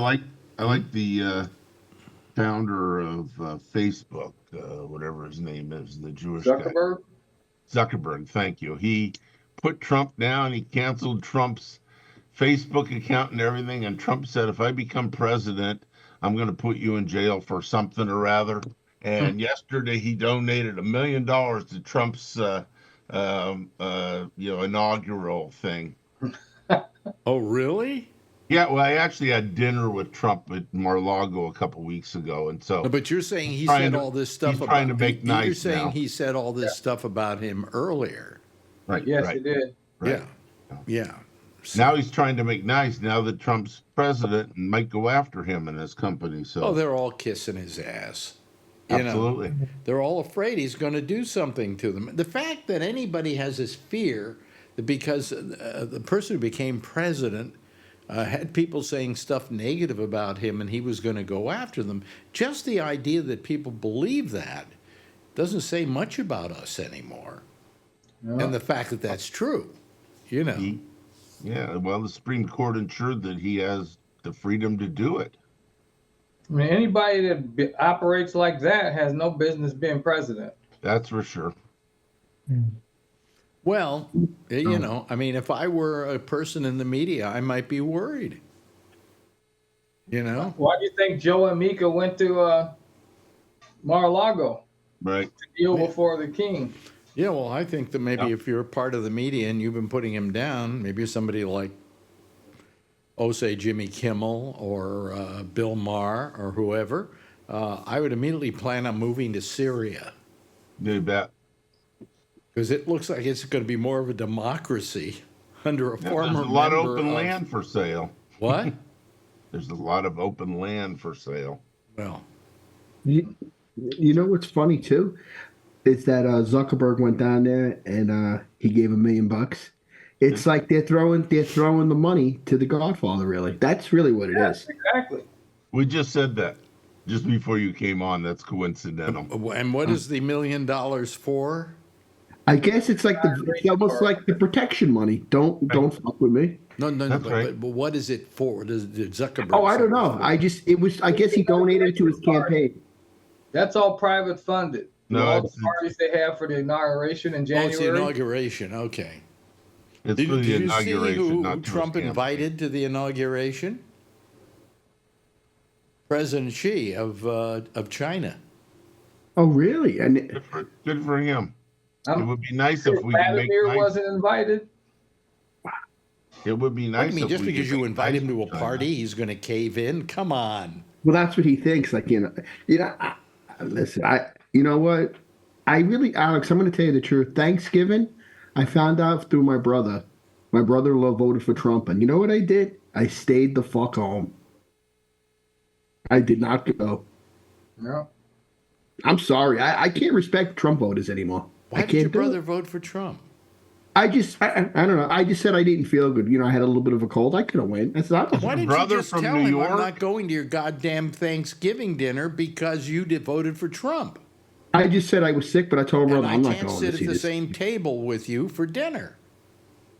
like the founder of Facebook, whatever his name is, the Jewish Zuckerberg? guy. Zuckerberg, thank you. He put Trump down. He canceled Trump's Facebook account and everything. And Trump said, if I become president, I'm going to put you in jail for something or other. And yesterday he donated $1 million to Trump's inaugural thing. Oh, really? Yeah, well, I actually had dinner with Trump at Mar-a-Lago a couple weeks ago, and so. No, but you're saying he said all this stuff he's trying to make nice You're saying now. he said all this stuff about him earlier. Right. Yes, right, he did. right. Yeah. Now he's trying to make nice now that Trump's president and might go after him and his company. So. Oh, they're all kissing his ass. Absolutely. They're all afraid he's going to do something to them. The fact that anybody has this fear that because the person who became president had people saying stuff negative about him and he was going to go after them, just the idea that people believe that doesn't say much about us anymore. No. And the fact that that's true, Yeah, well, the Supreme Court ensured that he has the freedom to do it. I mean, anybody that operates like that has no business being president. That's for sure. Well, if I were a person in the media, I might be worried. Why do you think Joe and Mika went to Mar-a-Lago? Right. To deal before the king. Yeah, well, I think that maybe if you're part of the media and you've been putting him down, maybe somebody like, say, Jimmy Kimmel or Bill Maher or whoever, I would immediately plan on moving to Syria. You bet. Because it looks like it's going to be more of a democracy under a former There's a lot of member open land for sale. What? There's a lot of open land for sale. Well, you know what's funny too? Is that Zuckerberg went down there and he gave $1 million. It's like they're throwing the money to the Godfather. Really, that's really what it is. Exactly. We just said that just before you came on. That's coincidental. And what is the $1 million for? I guess it's like it's almost like the protection money. Don't fuck with me. No. Right. But what is it for? Did Zuckerberg? Oh, I don't know. I guess he donated it to his campaign. That's all private funded. No, all the parties they have for the inauguration in January. Oh, it's the inauguration. Okay. It's Did for the you inauguration, see who not Trump invited to the inauguration? President Xi of China. Oh, really? And Good for him. It would be nice if we could make Vladimir nice. wasn't invited. It would be What do nice you mean? if Just we because could you make invite nice him to a with China. party, he's going to cave in? Come on. well, that's what he thinks. Like, listen, you know what? I really, Alex, I'm going to tell you the truth. Thanksgiving, I found out through my brother. My brother-in-law voted for Trump, and you know what I did? I stayed the fuck home. I did not go. No. I'm sorry. I can't respect Trump voters anymore. Why I did your can't do brother it. vote for Trump? I don't know. I just said I didn't feel good. I had a little bit of a cold. I could have went. That's not. Why didn't brother you just from tell New him York? I'm not going to your goddamn Thanksgiving dinner because you voted for Trump? I just said I was sick, but I told my And brother I I'm not can't going sit to at see the this. same table with you for dinner.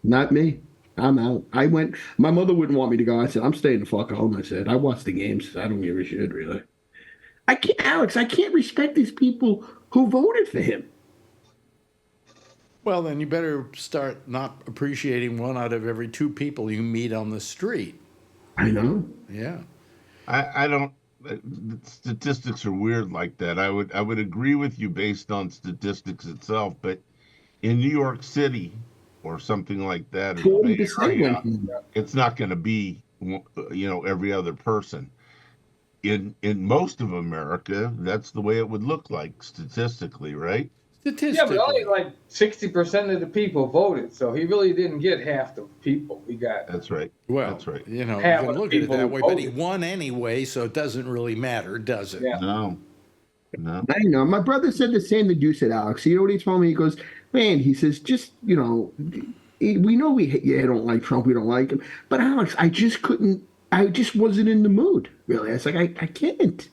Not me. I'm out. I went. My mother wouldn't want me to go. I said I'm staying the fuck home. I said I watched the games. I don't give a shit really. I can't, Alex. I can't respect these people who voted for him. Well, then you better start not appreciating one out of every two people you meet on the street. I know. Yeah. I don't. Statistics are weird like that. I would agree with you based on statistics itself, but in New York City or something like that, or the Bay 40% Area, went in. it's not going to be every other person. In most of America, that's the way it would look like statistically, right? Yeah, Statistically. but only like 60% of the people voted, so he really didn't get half the people. He got That's right. Well, That's right. you half can of the look at it people that who way, but he voted. won anyway, so it doesn't really matter, does it? Yeah. No. I know. My brother said the same that you said, Alex. You know what he told me? He goes, man, he says, just, we know don't like Trump. We don't like him. But Alex, I just couldn't, I just wasn't in the mood, really. I was like, I can't.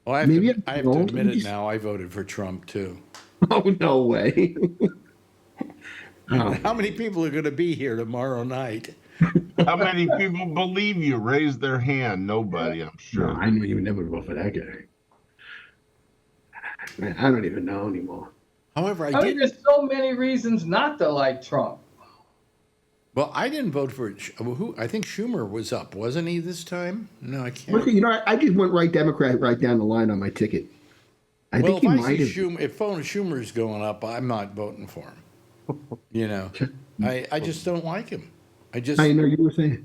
Well, I have Maybe to, I'm I have to old. admit it Just- now. I voted for Trump, too. Oh, no way. Oh, How many people are going to be here tomorrow night? How many people believe you? Raise their hand. Nobody, I'm no, sure. I know you would never vote for that guy. Man, I don't even know anymore. However, I I mean, didn't. there's so many reasons not to like Trump. Well, I didn't vote for who. I think Schumer was up, wasn't he this time? No, I can't. Look, I just went right Democrat right down the line on my ticket. I Well, think he if I might see have. if Schumer's going up, I'm not voting for him. I just don't like him. I know you were saying.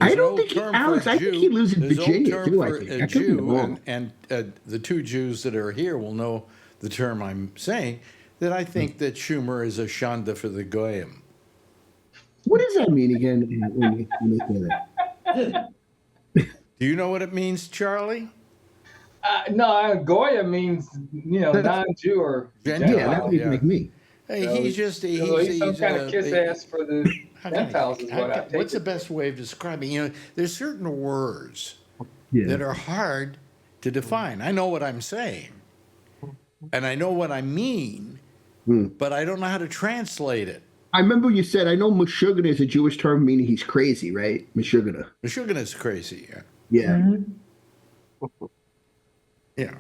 There's I an don't old think term Alex. for a I think Jew. he lives in There's an old Virginia term too. I for think a I could be Jew, wrong. and the two Jews that are here will know the term I'm saying. That I think that Schumer is a shanda for the goyim. What does that mean again? When you say that? Do you know what it means, Charlie? No, Goya means non-Jew or Gentile. Gentile. Yeah, that means yeah. like me. Hey, So he's just he's some kind of kiss ass for the Gentiles is what I take. What's the best way of describing? There's certain words Yeah. that are hard to define. I know what I'm saying, and I know what I mean, but I don't know how to translate it. I remember you said, I know Meshuggah is a Jewish term meaning he's crazy, right? Meshuggah. Meshuggah is crazy. Yeah. Yeah.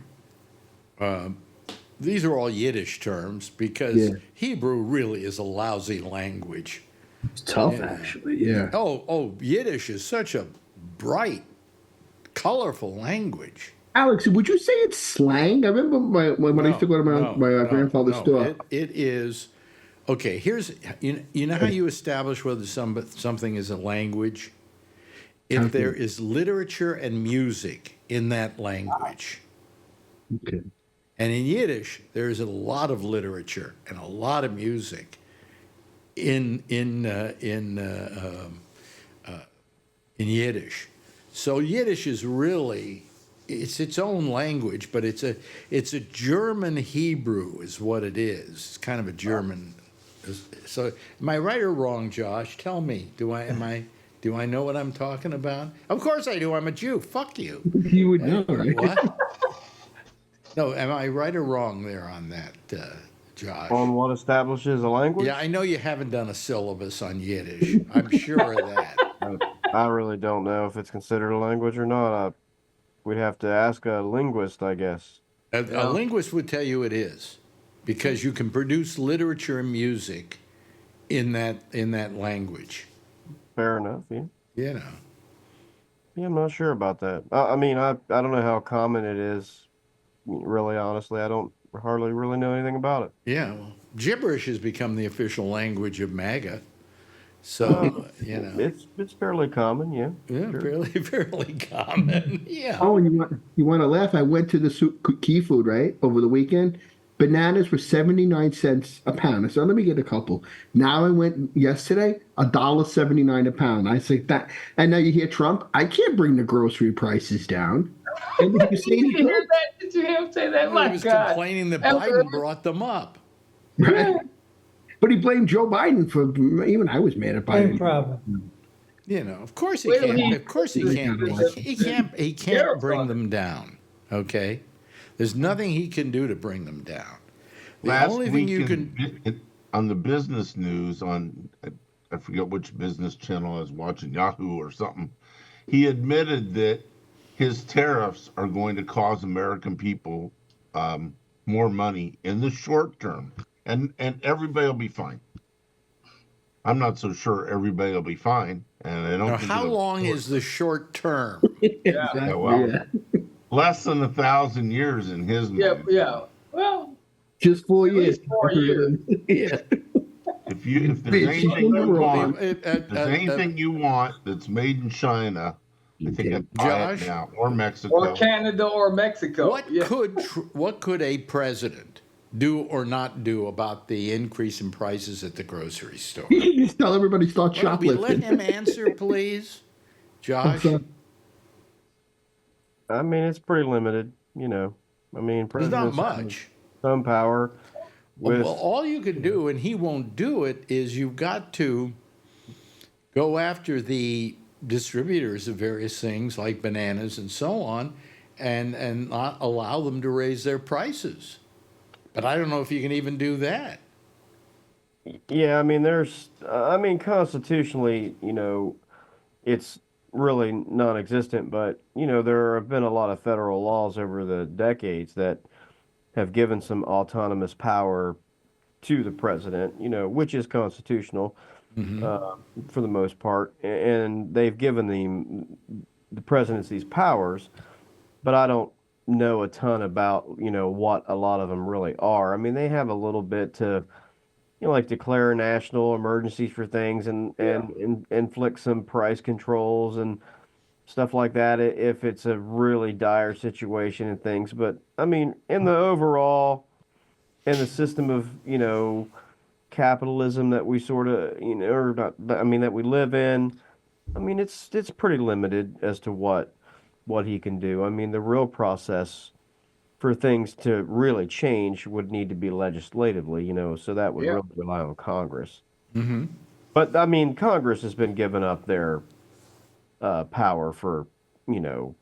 These are all Yiddish terms because Hebrew really is a lousy language. It's tough, actually. Yeah. Oh, Yiddish is such a bright, colorful language. Alex, would you say it's slang? I remember when I used to go to my grandfather's store. It is. Okay, here's you know how you establish whether something is a language? If there is literature and music in that language. Okay. And in Yiddish, there's a lot of literature and a lot of music in Yiddish. So Yiddish is really it's its own language, but it's a German Hebrew is what it is. It's kind of a German. So am I right or wrong, Josh? Tell me. Do I know what I'm talking about? Of course I do. I'm a Jew. Fuck you. You would know, right? What? No, am I right or wrong there on that, Josh? On what establishes a language? Yeah, I know you haven't done a syllabus on Yiddish. I'm sure of that. I really don't know if it's considered a language or not. We'd have to ask a linguist, I guess. A linguist would tell you it is, because you can produce literature and music in that language. Fair enough, yeah. Yeah, I'm not sure about that. I mean, I don't know how common it is. Really, honestly, I don't hardly really know anything about it. Yeah, well, gibberish has become the official language of MAGA. Uh, So, it's fairly common, yeah, yeah, sure. fairly common. Yeah. Oh, and you want to laugh? I went to the key food right over the weekend. Bananas were 79 cents a pound. So let me get a couple. Now I went yesterday, $1.79 a pound. I say that, and now you hear Trump. I can't bring the grocery prices down. And did you see Did you anything? hear that? Did you hear him say that? Well, he My was God. complaining that That was Biden brought them up. Right? But he blamed Joe Biden for. Even I was mad at Same Biden. problem. Of course he Well, can't. Of course he can't. He can't tariffs bring on it. them down. Okay, there's nothing he can do to bring them down. The Last only thing week you can. on the business news on I forget which business channel I was watching, Yahoo or something, he admitted that his tariffs are going to cause American people more money in the short term, and everybody will be fine. I'm not so sure everybody will be fine, and I Now, don't think how it'll. long is the short term? Yeah. Yeah, Exactly. well, Yeah. less than 1,000 years in his Yeah, mind. yeah. Well, Just 4 years. least 4 years. Yeah. If there's Bitch, she's anything you wrong. want, if there's anything you want that's made in China, I think I'd buy it Josh, now, or Or Mexico. Canada or Mexico. what Yeah. could a president do or not do about the increase in prices at the grocery store? He should just tell everybody to start Let we let shoplifting. him answer, please, I'm Josh. sorry. I mean, it's pretty limited, you know. I mean, There's not presidents have much. some power Well, with, all you can do, and he won't do it, is you've got to go after the distributors of various things like bananas and so on, and not allow them to raise their prices. But I don't know if you can even do that. yeah, I mean, I mean, constitutionally, you know, it's really non-existent, but, you know, there have been a lot of federal laws over the decades that have given some autonomous power to the president, you know, which is constitutional uh, for the most part, and they've given the presidents these powers, but I don't know a ton about, you know, what a lot of them really are. I mean, they have a little bit to, you know, like declare national emergencies for things and inflict some price controls and stuff like that if it's a really dire situation and things. But I mean, in the overall, in the system of, you know, capitalism that we sort of, you know, or not, I mean, that we live in, I mean, it's pretty limited as to what he can do. I mean, the real process for things to really change would need to be legislatively, you know, so that would Yeah. really rely on Congress. Mm-hmm. But I mean, Congress has been giving up their power for, you know,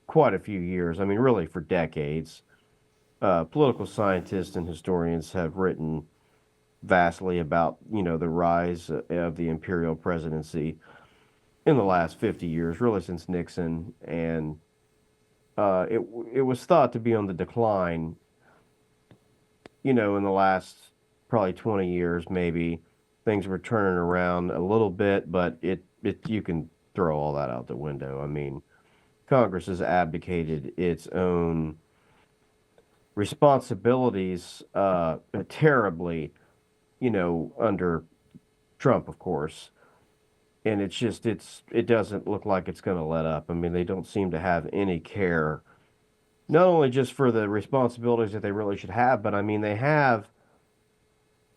quite a few years. I mean, really for decades. Political scientists and historians have written vastly about, you know, the rise of the imperial presidency in the last 50 years, really since Nixon, and it was thought to be on the decline, you know, in the last probably 20 years, maybe. Things were turning around a little bit, but it you can throw all that out the window. I mean, Congress has abdicated its own responsibilities terribly, you know, under Trump, of course. And it doesn't look like it's going to let up. I mean, they don't seem to have any care, not only just for the responsibilities that they really should have, but I mean, they have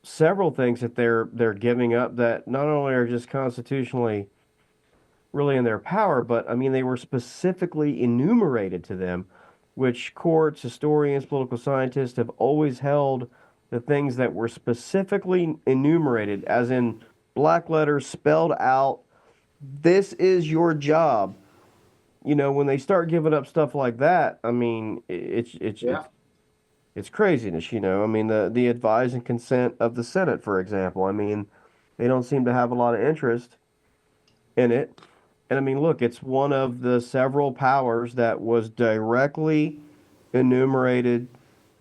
several things that they're giving up that not only are just constitutionally really in their power, but I mean, they were specifically enumerated to them, which courts, historians, political scientists have always held the things that were specifically enumerated, as in black letters spelled out. This is your job. You know, when they start giving up stuff like that, I mean, Yeah. it's craziness. You know, I mean, the advise and consent of the Senate, for example. I mean, they don't seem to have a lot of interest in it. And I mean, look, it's one of the several powers that was directly enumerated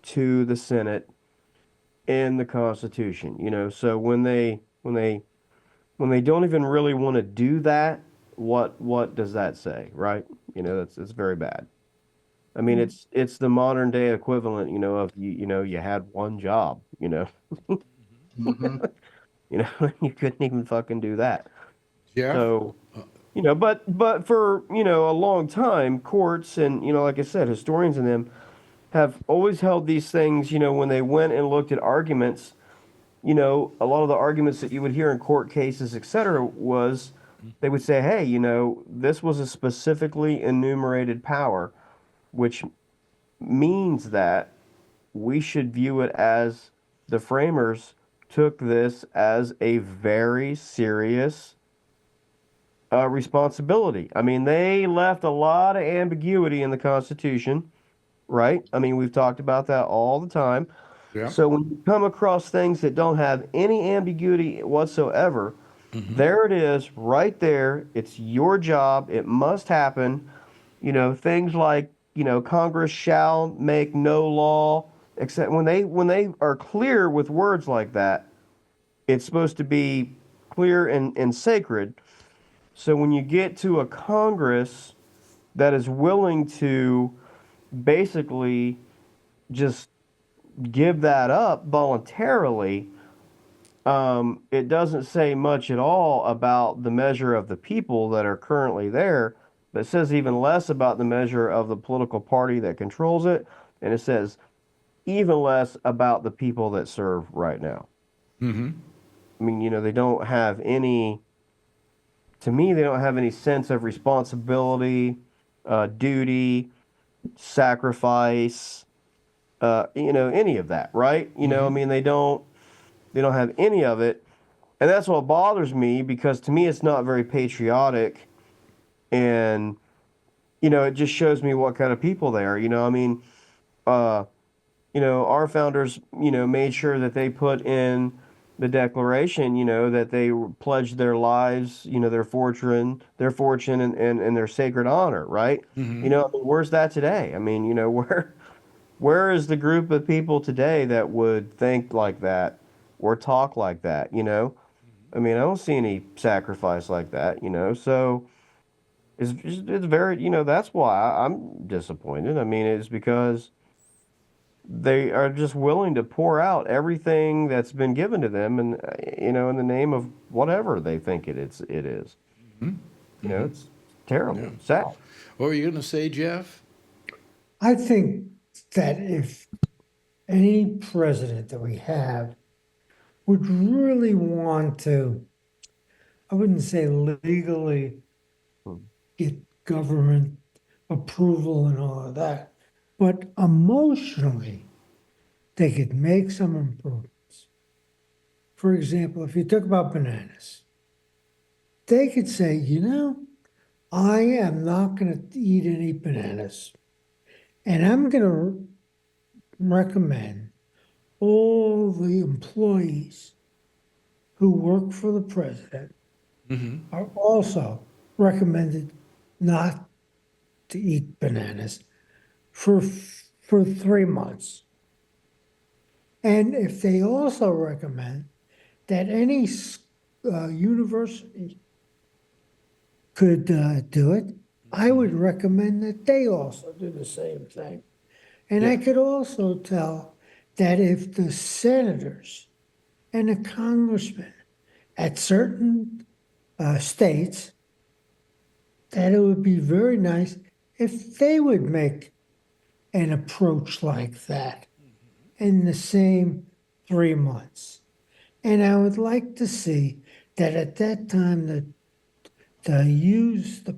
to the Senate in the Constitution. You know, so when they don't even really want to do that, what does that say, right? It's very bad. I mean, it's the modern day equivalent, of you had one job, Mm-hmm. you couldn't even fucking do that. Jeff? So, but for, a long time, courts and, like I said, historians and them have always held these things, when they went and looked at arguments, a lot of the arguments that you would hear in court cases, et cetera, was they would say, hey, this was a specifically enumerated power, which means that we should view it as the framers took this as a very serious responsibility. I mean, they left a lot of ambiguity in the Constitution, right? I mean, we've talked about that all the time. Yeah. So when you come across things that don't have any ambiguity whatsoever, there it is, right there. It's your job. It must happen. Things like, Congress shall make no law, except when they are clear with words like that, it's supposed to be clear and sacred. So when you get to a Congress that is willing to basically just give that up voluntarily, it doesn't say much at all about the measure of the people that are currently there, but it says even less about the measure of the political party that controls it, and it says even less about the people that serve right now. Mm-hmm. I mean, they don't have any, to me, they don't have any sense of responsibility, duty, sacrifice, any of that, right? I mean, they don't have any of it. And that's what bothers me, because to me it's not very patriotic, and it just shows me what kind of people they are. I mean, our founders, made sure that they put in the Declaration, that they pledged their lives, their fortune and their sacred honor, right? Mm-hmm. I mean, where's that today? I mean, where is the group of people today that would think like that or talk like that? I mean, I don't see any sacrifice like that, so it's very, that's why I'm disappointed. I mean, it's because they are just willing to pour out everything that's been given to them, and in the name of whatever they think it is. It's terrible, Yeah. sad. What were you going to say, Jeff? I think that if any president that we have would really want to, I wouldn't say legally get government approval and all of that, but emotionally, they could make some improvements. For example, if you talk about bananas, they could say, I am not going to eat any bananas, and I'm going to recommend all the employees who work for the president are also recommended not to eat bananas for 3 months. And if they also recommend that any university could do it, I would recommend that they also do the same thing. And I could also tell that if the senators and the congressmen at certain states, that it would be very nice if they would make an approach like that in the same 3 months. And I would like to see that at that time the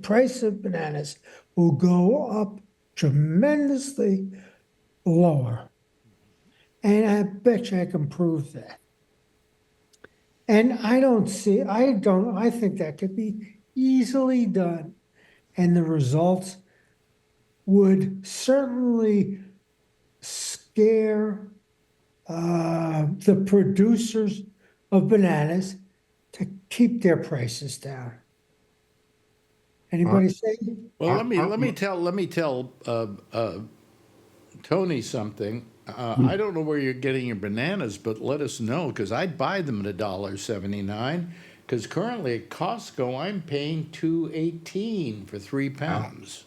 price of bananas will go up tremendously lower. And I bet you I can prove that. And I think that could be easily done. And the results would certainly scare the producers of bananas to keep their prices down. Anybody say? Well, let me tell Tony something. I don't know where you're getting your bananas, but let us know, because I'd buy them at $1.79, Because currently at Costco, I'm paying $2.18 for 3 pounds.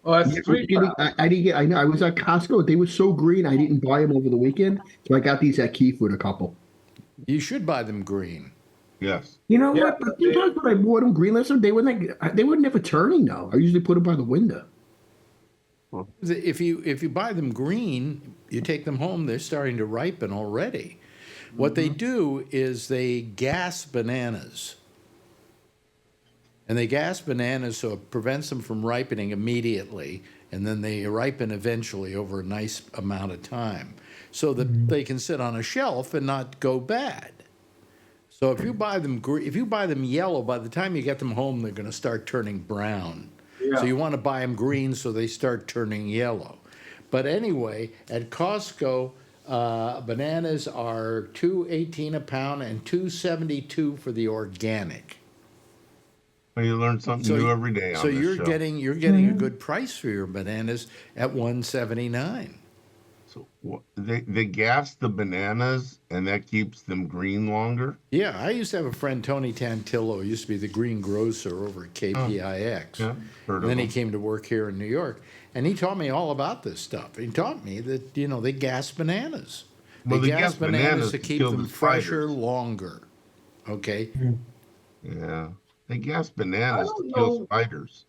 Oh, that's Yeah, 3 pounds. I didn't get. I know I was at Costco. They were so green. I didn't buy them over the weekend, so I got these at Key Food, a couple. You should buy them green. Yes. You know Yeah, what? But sometimes when I bought them green last time, they were never turning though. I usually put them by the window. If you buy them green, you take them home, they're starting to ripen already. What they do is they gas bananas. And they gas bananas so it prevents them from ripening immediately, and then they ripen eventually over a nice amount of time, so that they can sit on a shelf and not go bad. So if you buy them yellow, by the time you get them home, they're going to start turning brown. Yeah. So you want to buy them green so they start turning yellow. But anyway, at Costco, bananas are $2.18 a pound and $2.72 for the organic. Well, you learn something new every day on So this you're show. getting a good price for your bananas at $1.79. So they gas the bananas, and that keeps them green longer? Yeah, I used to have a friend, Tony Tantillo, who used to be the green grocer over at KPIX. Yeah, heard And then of he them. came to work here in New York, and he taught me all about this stuff. He taught me that, they gas bananas. Well, They they gas gas bananas bananas to to keep kill them the fresher spiders. longer. Okay? Yeah. They gas I bananas to don't kill know spiders.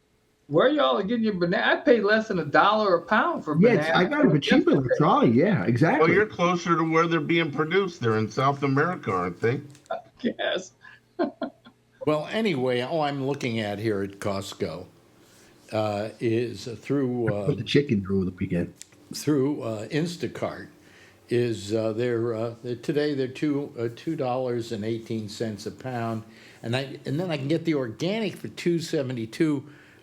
where y'all are getting your banana. I pay less than $1 a pound for Yes, bananas. I got it for cheaper than trolley. Yeah, Well, exactly. you're closer to where they're being produced. They're in South America, aren't they? Yes. Well, anyway, all I'm looking at here at Costco is Put the chicken over the weekend. through Instacart is today they're $2.18 a pound, and then I can get the organic for $2.72.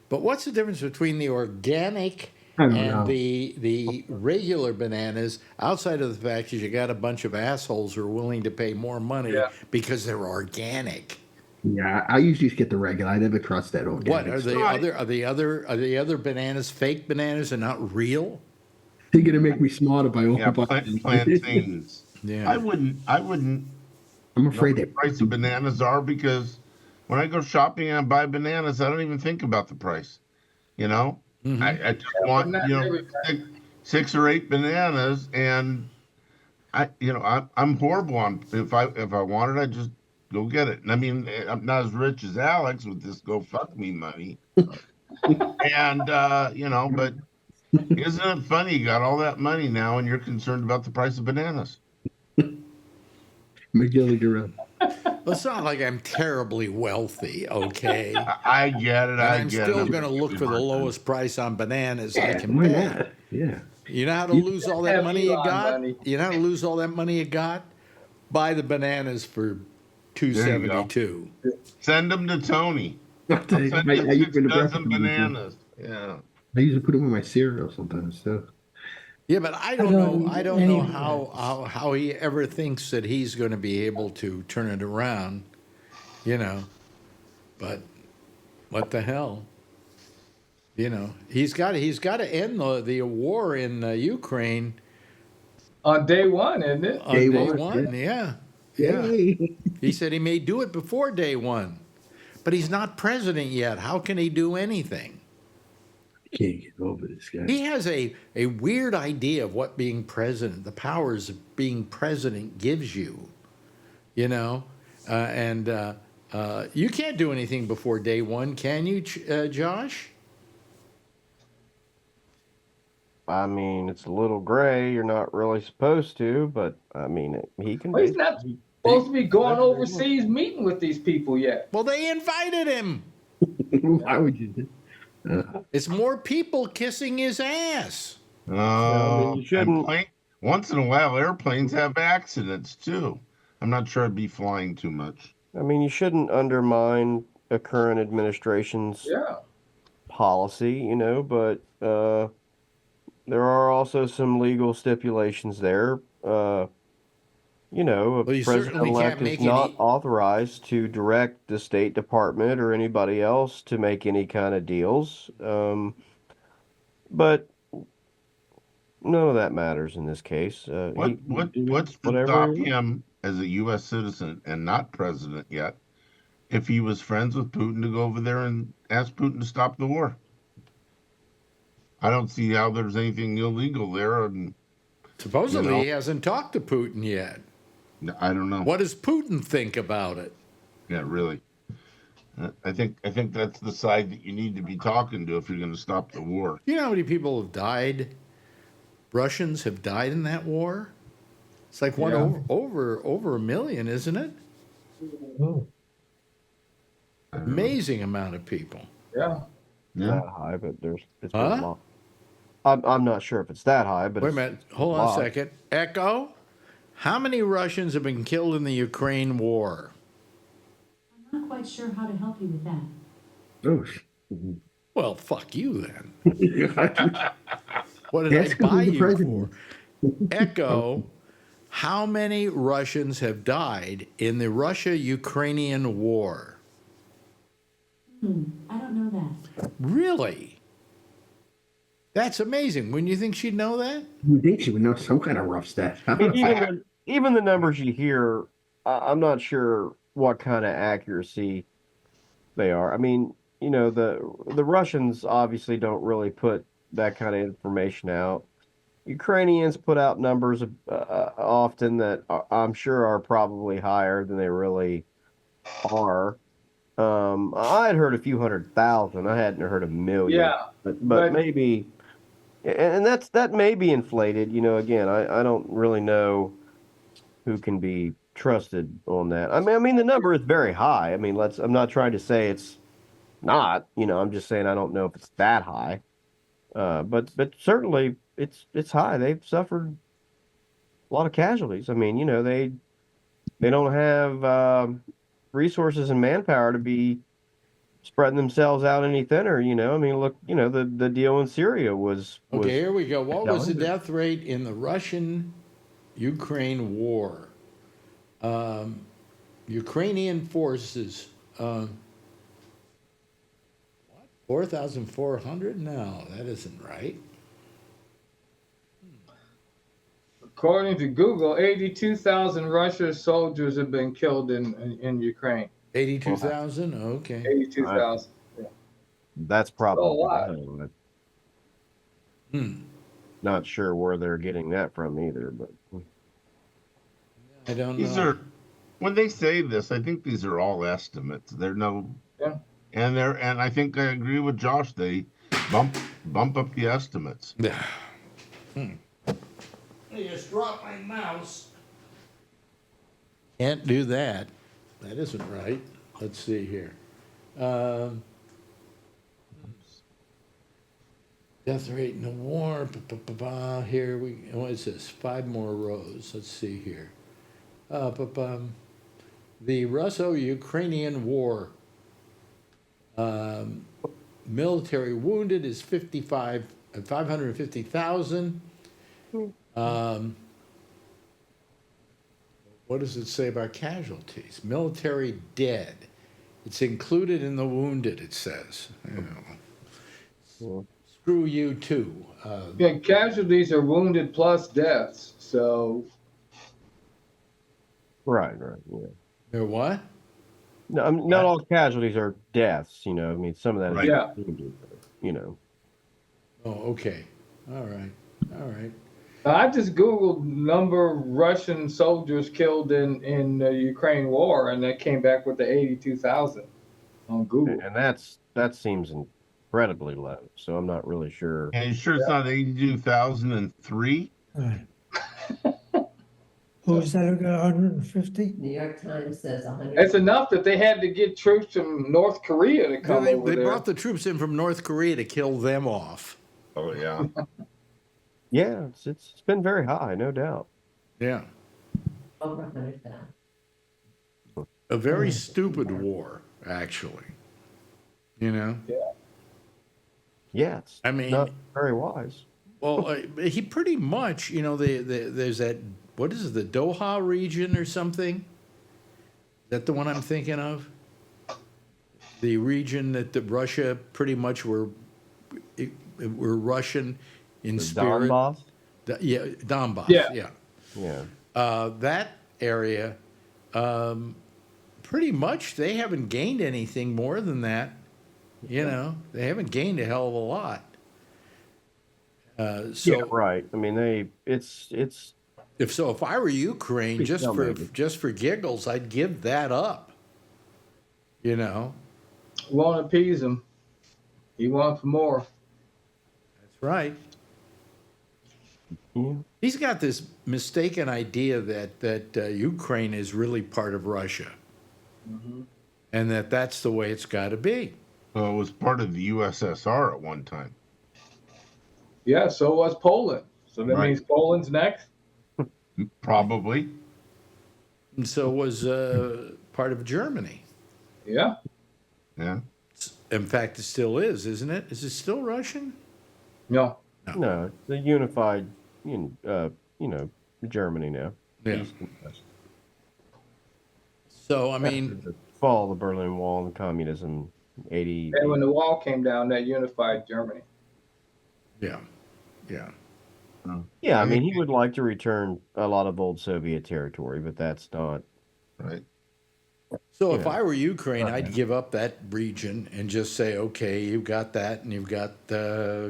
But what's the difference between the organic I don't and know. the regular bananas? Outside of the fact that you got a bunch of assholes who are willing to pay more money Yeah. because they're organic. Yeah, I usually just get the regular. I never trust that organic. What are stuff. the other bananas fake bananas and not real? They're gonna make me smarter by all Yeah, buying. plantains. Yeah. I wouldn't I'm know afraid what the they. price of bananas are, because when I go shopping and buy bananas, I don't even think about the price. You know, Mm-hmm. I just But want, not every six or eight bananas, and I'm horrible on, if I want it, I just go get it. And I mean, I'm not as rich as Alex with this go fuck me money. And but isn't it funny? You got all that money now, and you're concerned about the price of bananas. McGilly Gorilla. Well, it's not like I'm terribly wealthy, okay? I get it. And I I'm get still it. going to look for the lowest price on bananas I can Why pay. not? Yeah. You know how to lose all that have money you Elon got? money. You know how to lose all that money you got? Buy the bananas for $2.72. Send them to Tony. I'll send you I use 6 them in the dozen breakfast food. bananas. Yeah. I usually put them in my cereal sometimes. So Yeah, but I don't don't know. I eat don't any know bananas. how he ever thinks that he's going to be able to turn it around. But what the hell? He's got to end the war in Ukraine on day one, isn't it? on Day day one, one. Yeah. yay! He said he may do it before day one, but he's not president yet. How can he do anything? Can't get over this guy. He has a weird idea of what being president, the powers of being president gives you, and you can't do anything before day one, can you, Josh? I mean, it's a little gray. You're not really supposed to, but I mean, he can. Well, he's not supposed to be going overseas meeting with these people yet. Well, they invited him. Why would you do? It's more people kissing his ass. Oh, you shouldn't. Once in a while, airplanes have accidents too. I'm not sure I'd be flying too much. I mean, you shouldn't undermine a current administration's policy, but there are also some legal stipulations there. A you certainly president-elect can't is make not authorized to direct the State Department or anybody else to make any kind of deals. But none of that matters in this case. What's to stop him as a U.S. citizen and not president yet if he was friends with Putin, to go over there and ask Putin to stop the war. I don't see how there's anything illegal there. And Supposedly he hasn't talked to Putin yet. I don't know. What does Putin think about it? Yeah, really. I think that's the side that you need to be talking to if you're going to stop the war. You know how many people have died? Russians have died in that war. It's like over 1 million, isn't it? Oh, Amazing amount of people. Yeah. That high, but it's Huh? been a lot. I'm not sure if it's that high, but Wait a it's minute. Hold on a second. Echo, how many Russians have been killed in the Ukraine war? I'm not quite sure how to help you with that. Oh, Well, fuck you then. That's What did I buy the you president. for? Echo, how many Russians have died in the Russia-Ukrainian war? I don't know that. Really? That's amazing. Wouldn't you think she'd know that? You think she would know some kind of rough stat? I mean, even the numbers you hear, I'm not sure what kind of accuracy they are. I mean, you know, the Russians obviously don't really put that kind of information out. Ukrainians put out numbers often that I'm sure are probably higher than they really are. I had heard a few 100,000. I hadn't heard a million. Yeah, but maybe, and that may be inflated. You know, again, I don't really know who can be trusted on that. I mean, the number is very high. I mean, I'm not trying to say it's not. You know, I'm just saying I don't know if it's that high. But certainly it's high. They've suffered a lot of casualties. I mean, you know, they don't have resources and manpower to be spreading themselves out any thinner. You know, I mean, look, you know, the deal in Syria was Okay, here we go. What was the done. death rate in the Russian-Ukraine war? Ukrainian forces, 4,400? No, that isn't right. According to Google, 82,000 Russian soldiers have been killed in Ukraine. 82,000? Okay. 82,000. Yeah. That's probably Still a lot. Not sure where they're getting that from either, but I don't These know. are, when they say this, I think these are all estimates. They're no, Yeah. and I think I agree with Josh. They bump up the estimates. I just dropped my mouse. Can't do that. That isn't right. Let's see here. Death rate in the war. Here what is this? 5 more rows. Let's see here. The Russo-Ukrainian war. Military wounded is 550,000. What does it say about casualties? Military dead. It's included in the wounded, it says. You know. Screw you too. Yeah, casualties are wounded plus deaths. So right, yeah. They're what? No, I mean, not all casualties are deaths. You know, I mean, some of that is Yeah. wounded, you know. Oh, okay. All right. I just Googled number of Russian soldiers killed in the Ukraine war, and that came back with the 82,000 on Google. And that seems incredibly low. So I'm not really sure. And you sure it's not 82,003? right. Who's that? 150? New York Times says 100. It's enough that they had to get troops from North Korea to come over They there. brought the troops in from North Korea to kill them off. Oh yeah. Yeah, it's been very high, no doubt. Yeah. Over 100,000. A very stupid war, actually. You know? Yeah, it's I mean, not very wise. well, he pretty much, you know, there's that, what is it, the Doha region or something? Is that the one I'm thinking of? The region that Russia pretty much were Russian in The spirit. Donbass? Yeah, Donbass. Yeah. Yeah. Yeah. That area pretty much they haven't gained anything more than that. You know, they haven't gained a hell of a lot. So Yeah, right. I mean, it's if I were Ukraine, just for giggles, I'd give that up. You know, Won't appease him. He wants more. that's right. yeah. He's got this mistaken idea that Ukraine is really part of Russia, and that's the way it's got to be. Well, it was part of the USSR at one time. Yeah, so was Poland. So that Right. means Poland's next? Probably. And so was part of Germany. Yeah. Yeah. In fact, it still is, isn't it? Is it still Russian? No. No, it's the unified, Germany now. Yeah. East and West. So I After mean, the fall of the Berlin Wall and communism, 80. And when the wall came down, that unified Germany. yeah, yeah. Yeah, I mean, he would like to return a lot of old Soviet territory, but that's not. Right. So You if know, I were Ukraine, okay. I'd give up that region and just say, okay, you've got that, and you've got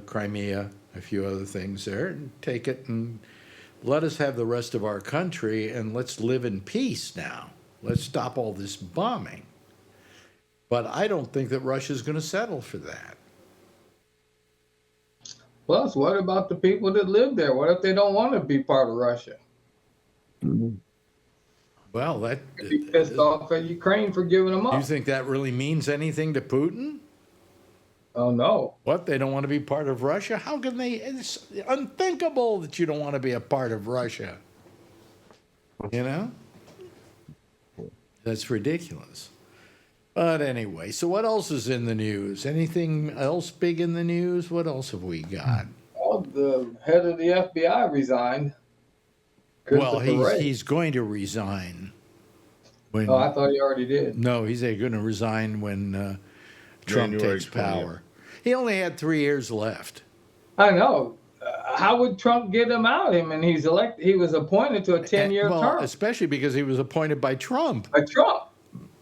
Crimea, a few other things there, and take it and let us have the rest of our country, and let's live in peace now. Let's stop all this bombing. But I don't think that Russia's going to settle for that. Plus, what about the people that live there? What if they don't want to be part of Russia? Well, They'd be pissed off at Ukraine for giving them do you up. think that really means anything to Putin? Oh, no. What, they don't want to be part of Russia? How can they? It's unthinkable that you don't want to be a part of Russia. You know? That's ridiculous. But anyway, so what else is in the news? Anything else big in the news? What else have we got? Well, the head of the FBI resigned. Well, Christopher Wray. he's going to resign. When, Oh, I thought he already did. no, he's going to resign when Trump January takes power. He only had 3 years left. I know. How would Trump get him out? I mean, he's elected. He was appointed to a 10-year well, term. especially because he was appointed by Trump. By Trump.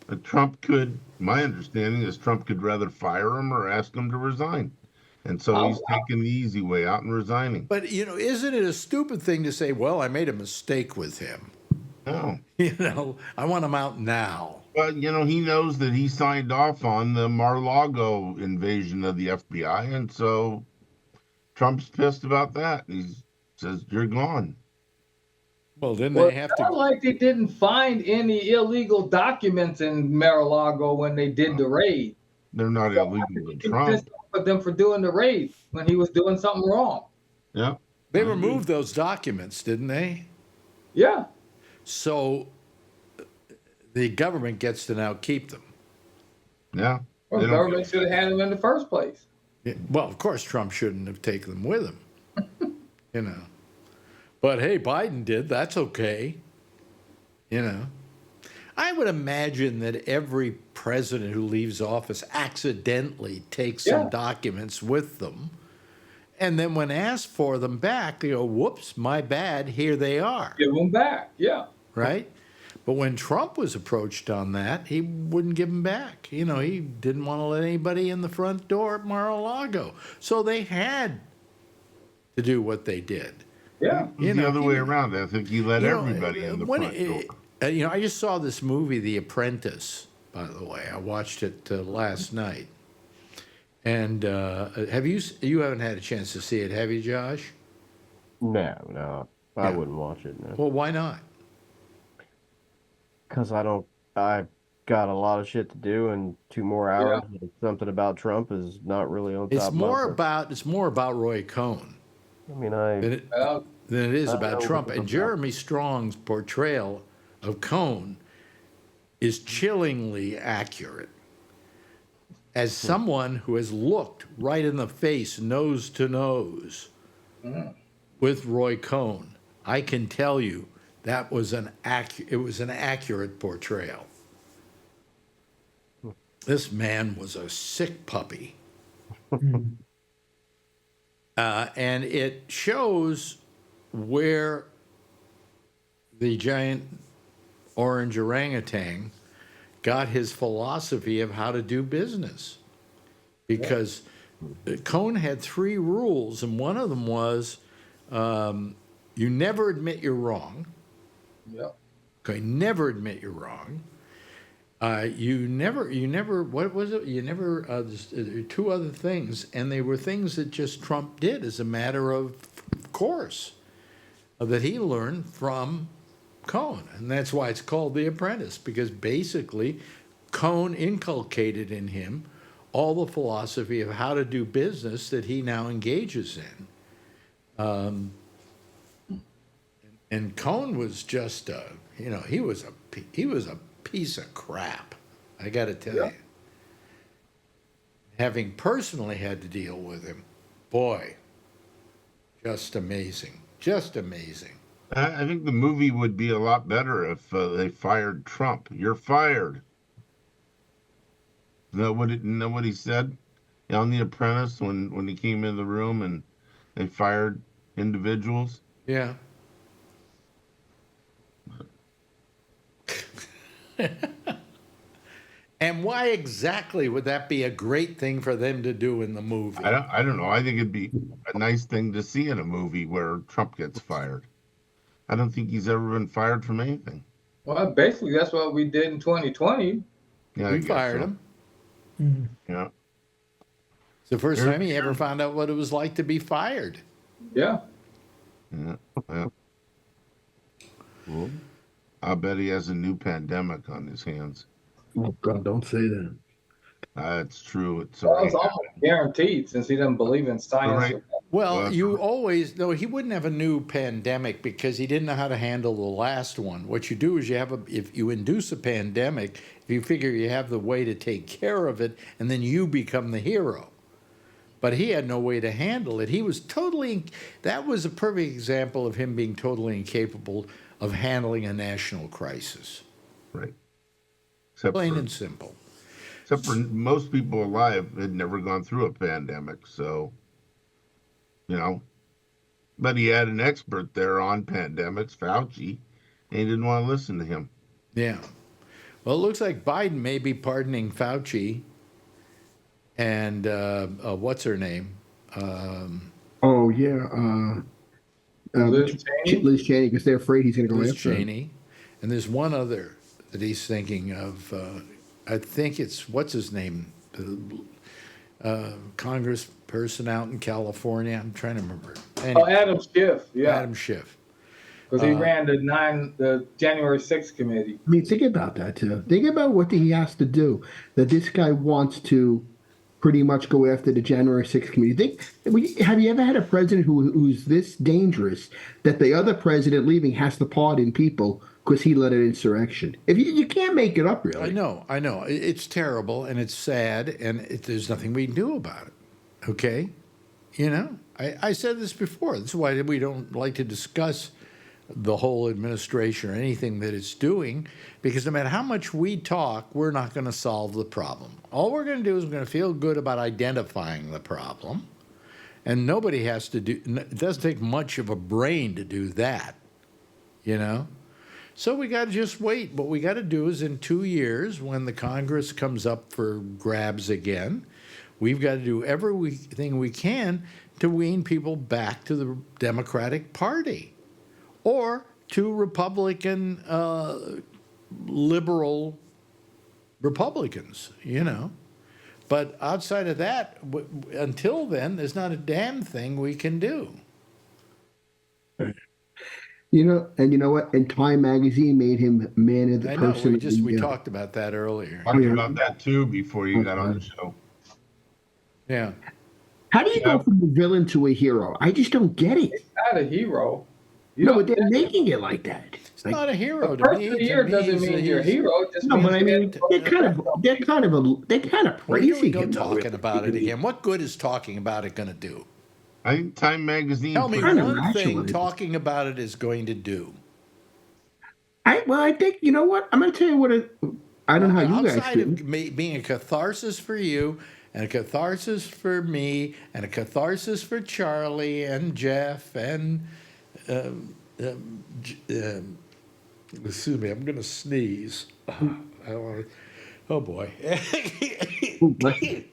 But Trump could, my understanding is Trump could rather fire him or ask him to resign. And so he's taking the easy way out and resigning. But, you know, isn't it a stupid thing to say, well, I made a mistake with him? No. You know, I want him out now. But, he knows that he signed off on the Mar-a-Lago invasion of the FBI. And so Trump's pissed about that. He says, you're gone. Well, then Well, they have it's not to. like they didn't find any illegal documents in Mar-a-Lago when they did the raid. They're not illegal to Trump. Pissed off at them for doing the raid when he was doing something wrong. Yeah. They removed those documents, didn't they? Yeah. So the government gets to now keep them. Yeah. Well, They the don't government should have had them in the first place. Well, of course, Trump shouldn't have taken them with him. You know. But hey, Biden did. That's okay. You know. I would imagine that every president who leaves office accidentally takes some documents with them. And then when asked for them back, they go, whoops, my bad, here they are. Give them back. Yeah. Right? But when Trump was approached on that, he wouldn't give them back. You know, he didn't want to let anybody in the front door at Mar-a-Lago. So they had to do what they did. Yeah. It's the other way around. I think he let everybody in the front door. You know, I just saw this movie, The Apprentice, by the way. I watched it last night. And you haven't had a chance to see it, have you, Josh? No, I wouldn't watch it. No. Well, why not? Because I've got a lot of shit to do, and 2 more hours of something about Trump is not really on top It's of my list. it's more about Roy Cohn I mean, than it is I about know Trump. what And it's Jeremy Strong's portrayal of Cohn is chillingly accurate. As someone who has looked right in the face, nose to nose, with Roy Cohn, I can tell you that was an accurate portrayal. This man was a sick puppy. And it shows where the giant orange orangutan got his philosophy of how to do business. Because Cohn had 3 rules, and one of them was you never admit you're wrong. Yep. Okay, never admit you're wrong. You never, what was it? You never, there are 2 other things, and they were things that just Trump did as a matter of course, that he learned from Cohn. And that's why it's called The Apprentice, because basically Cohn inculcated in him all the philosophy of how to do business that he now engages in. And Cohn was just, he was a piece of crap. I got to tell you. Having personally had to deal with him, boy, just amazing, just amazing. I think the movie would be a lot better if they fired Trump. You're fired. Know what he said on The Apprentice when he came in the room and they fired individuals? Yeah. And why exactly would that be a great thing for them to do in the movie? I don't know. I think it'd be a nice thing to see in a movie where Trump gets fired. I don't think he's ever been fired from anything. Well, basically, that's what we did in 2020. Yeah, We fired him. Yeah. It's the first time he ever found out what it was like to be fired. Yeah. Yeah. Well, I bet he has a new pandemic on his hands. Oh God, don't say that. That's true. It's Well, it's almost guaranteed since he doesn't believe in science. Right. Well, you always, no, he wouldn't have a new pandemic because he didn't know how to handle the last one. What you do is if you induce a pandemic, if you figure you have the way to take care of it, and then you become the hero. But he had no way to handle it. He was that was a perfect example of him being totally incapable of handling a national crisis. Right. Plain and simple. Except for most people alive had never gone through a pandemic, so, but he had an expert there on pandemics, Fauci, and he didn't want to listen to him. Yeah. Well, it looks like Biden may be pardoning Fauci and what's her name? Oh yeah, Liz Cheney? Liz Cheney, because they're afraid he's going to go Liz after her. Cheney. And there's one other that he's thinking of. I think it's, what's his name? Congressperson out in California. I'm trying to remember. Oh, Adam Schiff. Yeah. Adam Schiff. Because he ran the January 6th committee. I mean, think about that too. Think about what he has to do. That this guy wants to pretty much go after the January 6th committee. Have you ever had a president who's this dangerous that the other president leaving has to pardon people because he led an insurrection? If you can't make it up, really. I know. It's terrible and it's sad and there's nothing we can do about it. Okay? I said this before. This is why we don't like to discuss the whole administration or anything that it's doing, because no matter how much we talk, we're not going to solve the problem. All we're going to do is we're going to feel good about identifying the problem, and nobody has to do, it doesn't take much of a brain to do that, So we got to just wait. What we got to do is in 2 years, when the Congress comes up for grabs again, we've got to do everything we can to wean people back to the Democratic Party. Or to Republican, liberal Republicans, But outside of that, until then, there's not a damn thing we can do. And you know what? And Time Magazine made him man of the person. We talked about that earlier. Talked about that too before you got on the show. Yeah. How do you go from a villain to a hero? I just don't get it. He's not a hero. But they're making it like that. It's not a hero to Person me. of the year doesn't mean you're a hero. It just means But I mean, they're kind of praising Go him. talking about it again. What good is talking about it going to do? I think Time Magazine. Tell me Kind of one thing rationalized. talking about it is going to do. I think, you know what? I'm going to tell you what I don't know how you guys Outside feel. of being a catharsis for you, and a catharsis for me, and a catharsis for Charlie and Jeff and excuse me, I'm going to sneeze. I don't want to. Oh boy. Ooh, bless you.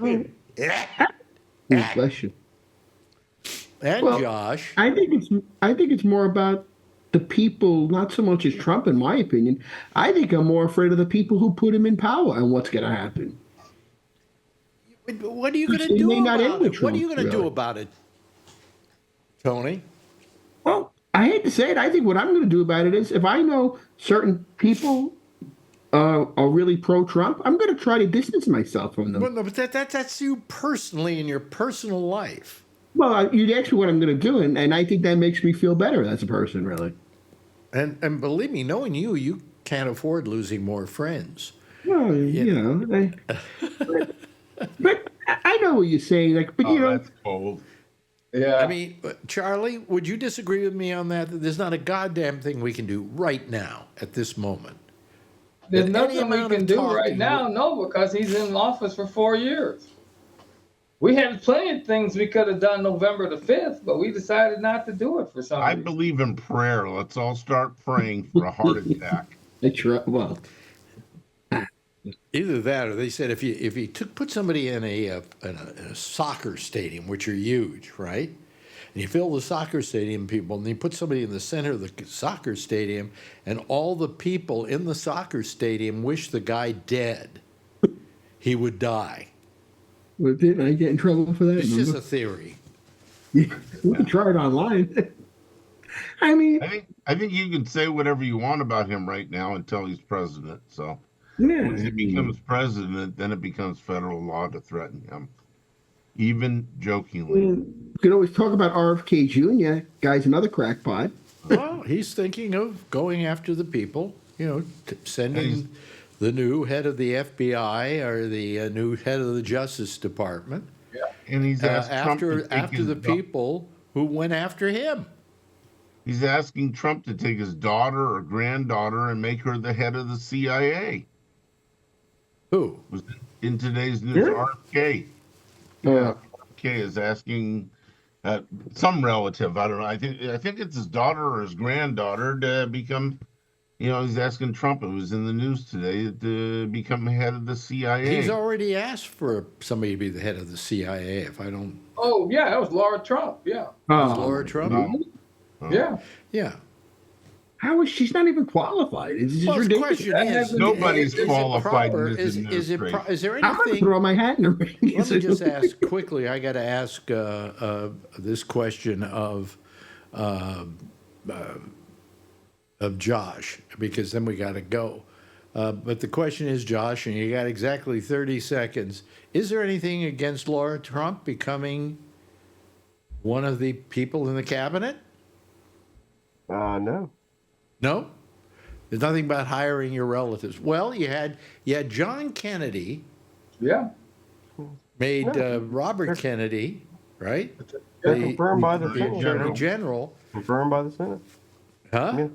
Ooh, bless you. And Well, Josh. I think it's more about the people, not so much as Trump, in my opinion. I think I'm more afraid of the people who put him in power and what's going to happen. What are you going to They may do not about end with it? What are you Trump, going to do really. about it, Tony? Well, I hate to say it. I think what I'm going to do about it is if I know certain people are really pro-Trump, I'm going to try to distance myself from them. Well, no, but that's you personally in your personal life. Well, you'd ask me what I'm going to do, and I think that makes me feel better as a person, really. And believe me, knowing you, you can't afford losing more friends. Well, but I know what you're saying. Like, but That's cold. Yeah. I mean, Charlie, would you disagree with me on that? That there's not a goddamn thing we can do right now at this moment. There's Any nothing we amount can of do right talking now, no, because he's in office for 4 years. We had plenty of things we could have done November the 5th, but we decided not to do it for some I reason. believe in prayer. Let's all start praying for a heart attack. Well, Either that, or they said if you put somebody in a soccer stadium, which are huge, right? And you fill the soccer stadium people, and you put somebody in the center of the soccer stadium, and all the people in the soccer stadium wish the guy dead, he would die. well, didn't I get in trouble for that? It's Remember? just a theory. We can try it online. I mean, I think you can say whatever you want about him right now until he's president. So yeah. once he becomes president, then it becomes federal law to threaten him, even jokingly. We could always talk about RFK Jr. Guy's another crackpot. Well, he's thinking of going after the people, sending the new head of the FBI or the new head of the Justice Department. Yeah. And he's asked Trump to take after the people who went after him. He's asking Trump to take his daughter or granddaughter and make her the head of the CIA. Who? Was in today's news, Yeah. RFK. Yeah, RFK is asking some relative. I don't know. I think it's his daughter or his granddaughter to become. He's asking Trump. It was in the news today to become head of the CIA. He's already asked for somebody to be the head of the CIA. If I don't. Oh, yeah, that was Laura Trump. Yeah. Laura Trump. Yeah. Yeah. How is she's not even qualified? It's just Well, the ridiculous. question is, Nobody's is it qualified proper? in this Is there I'm gonna anything? throw my hat in the ring. Let me just ask quickly. I got to ask this question of Josh, because then we got to go. But the question is, Josh, and you got exactly 30 seconds. Is there anything against Laura Trump becoming one of the people in the cabinet? No. No? There's nothing about hiring your relatives. Well, you had John Kennedy Yeah. made Robert Kennedy, right? They're confirmed by the Senate. Attorney General. Confirmed by the Senate. Huh? Yeah.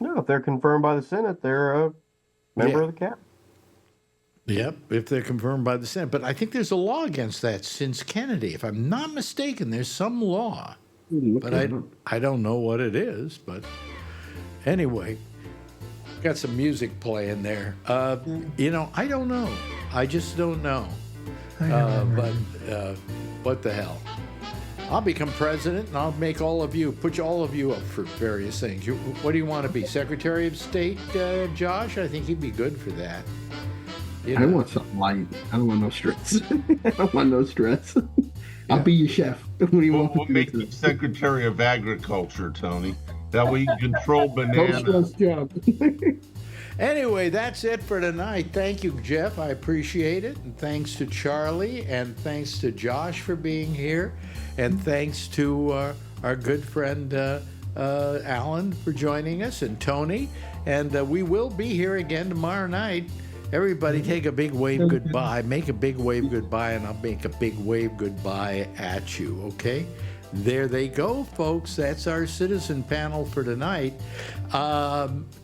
No, if they're confirmed by the Senate, they're a member of the cabinet. Yep, if they're confirmed by the Senate. But I think there's a law against that since Kennedy. If I'm not mistaken, there's some law. But I don't know what it is. But anyway, got some music playing there. I don't know. I just don't know. But what the hell? I'll become president and I'll make put all of you up for various things. What do you want to be? Secretary of State, Josh? I think he'd be good for that. I want something light. I don't want no stress. I don't want no stress. I'll be your chef. What do you want? We'll make you Secretary of Agriculture, Tony. That way you control bananas. No stress job. Anyway, that's it for tonight. Thank you, Jeff. I appreciate it. And thanks to Charlie, and thanks to Josh for being here, and thanks to our good friend Alan for joining us, and Tony. And we will be here again tomorrow night. Everybody take a big wave goodbye. Make a big wave goodbye, and I'll make a big wave goodbye at you, okay? There they go, folks. That's our citizen panel for tonight.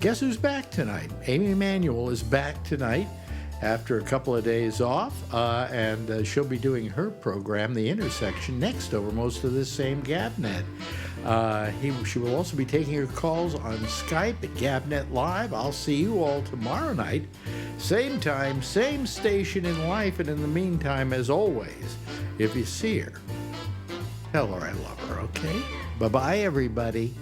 Guess who's back tonight? Amy Emanuel is back tonight after a couple of days off, and she'll be doing her program, The Intersection, next over most of this same GabNet. She will also be taking your calls on Skype at GabNet Live. I'll see you all tomorrow night, Same time, same station in life, and in the meantime, as always, if you see her, tell her I love her, okay? Bye-bye, everybody.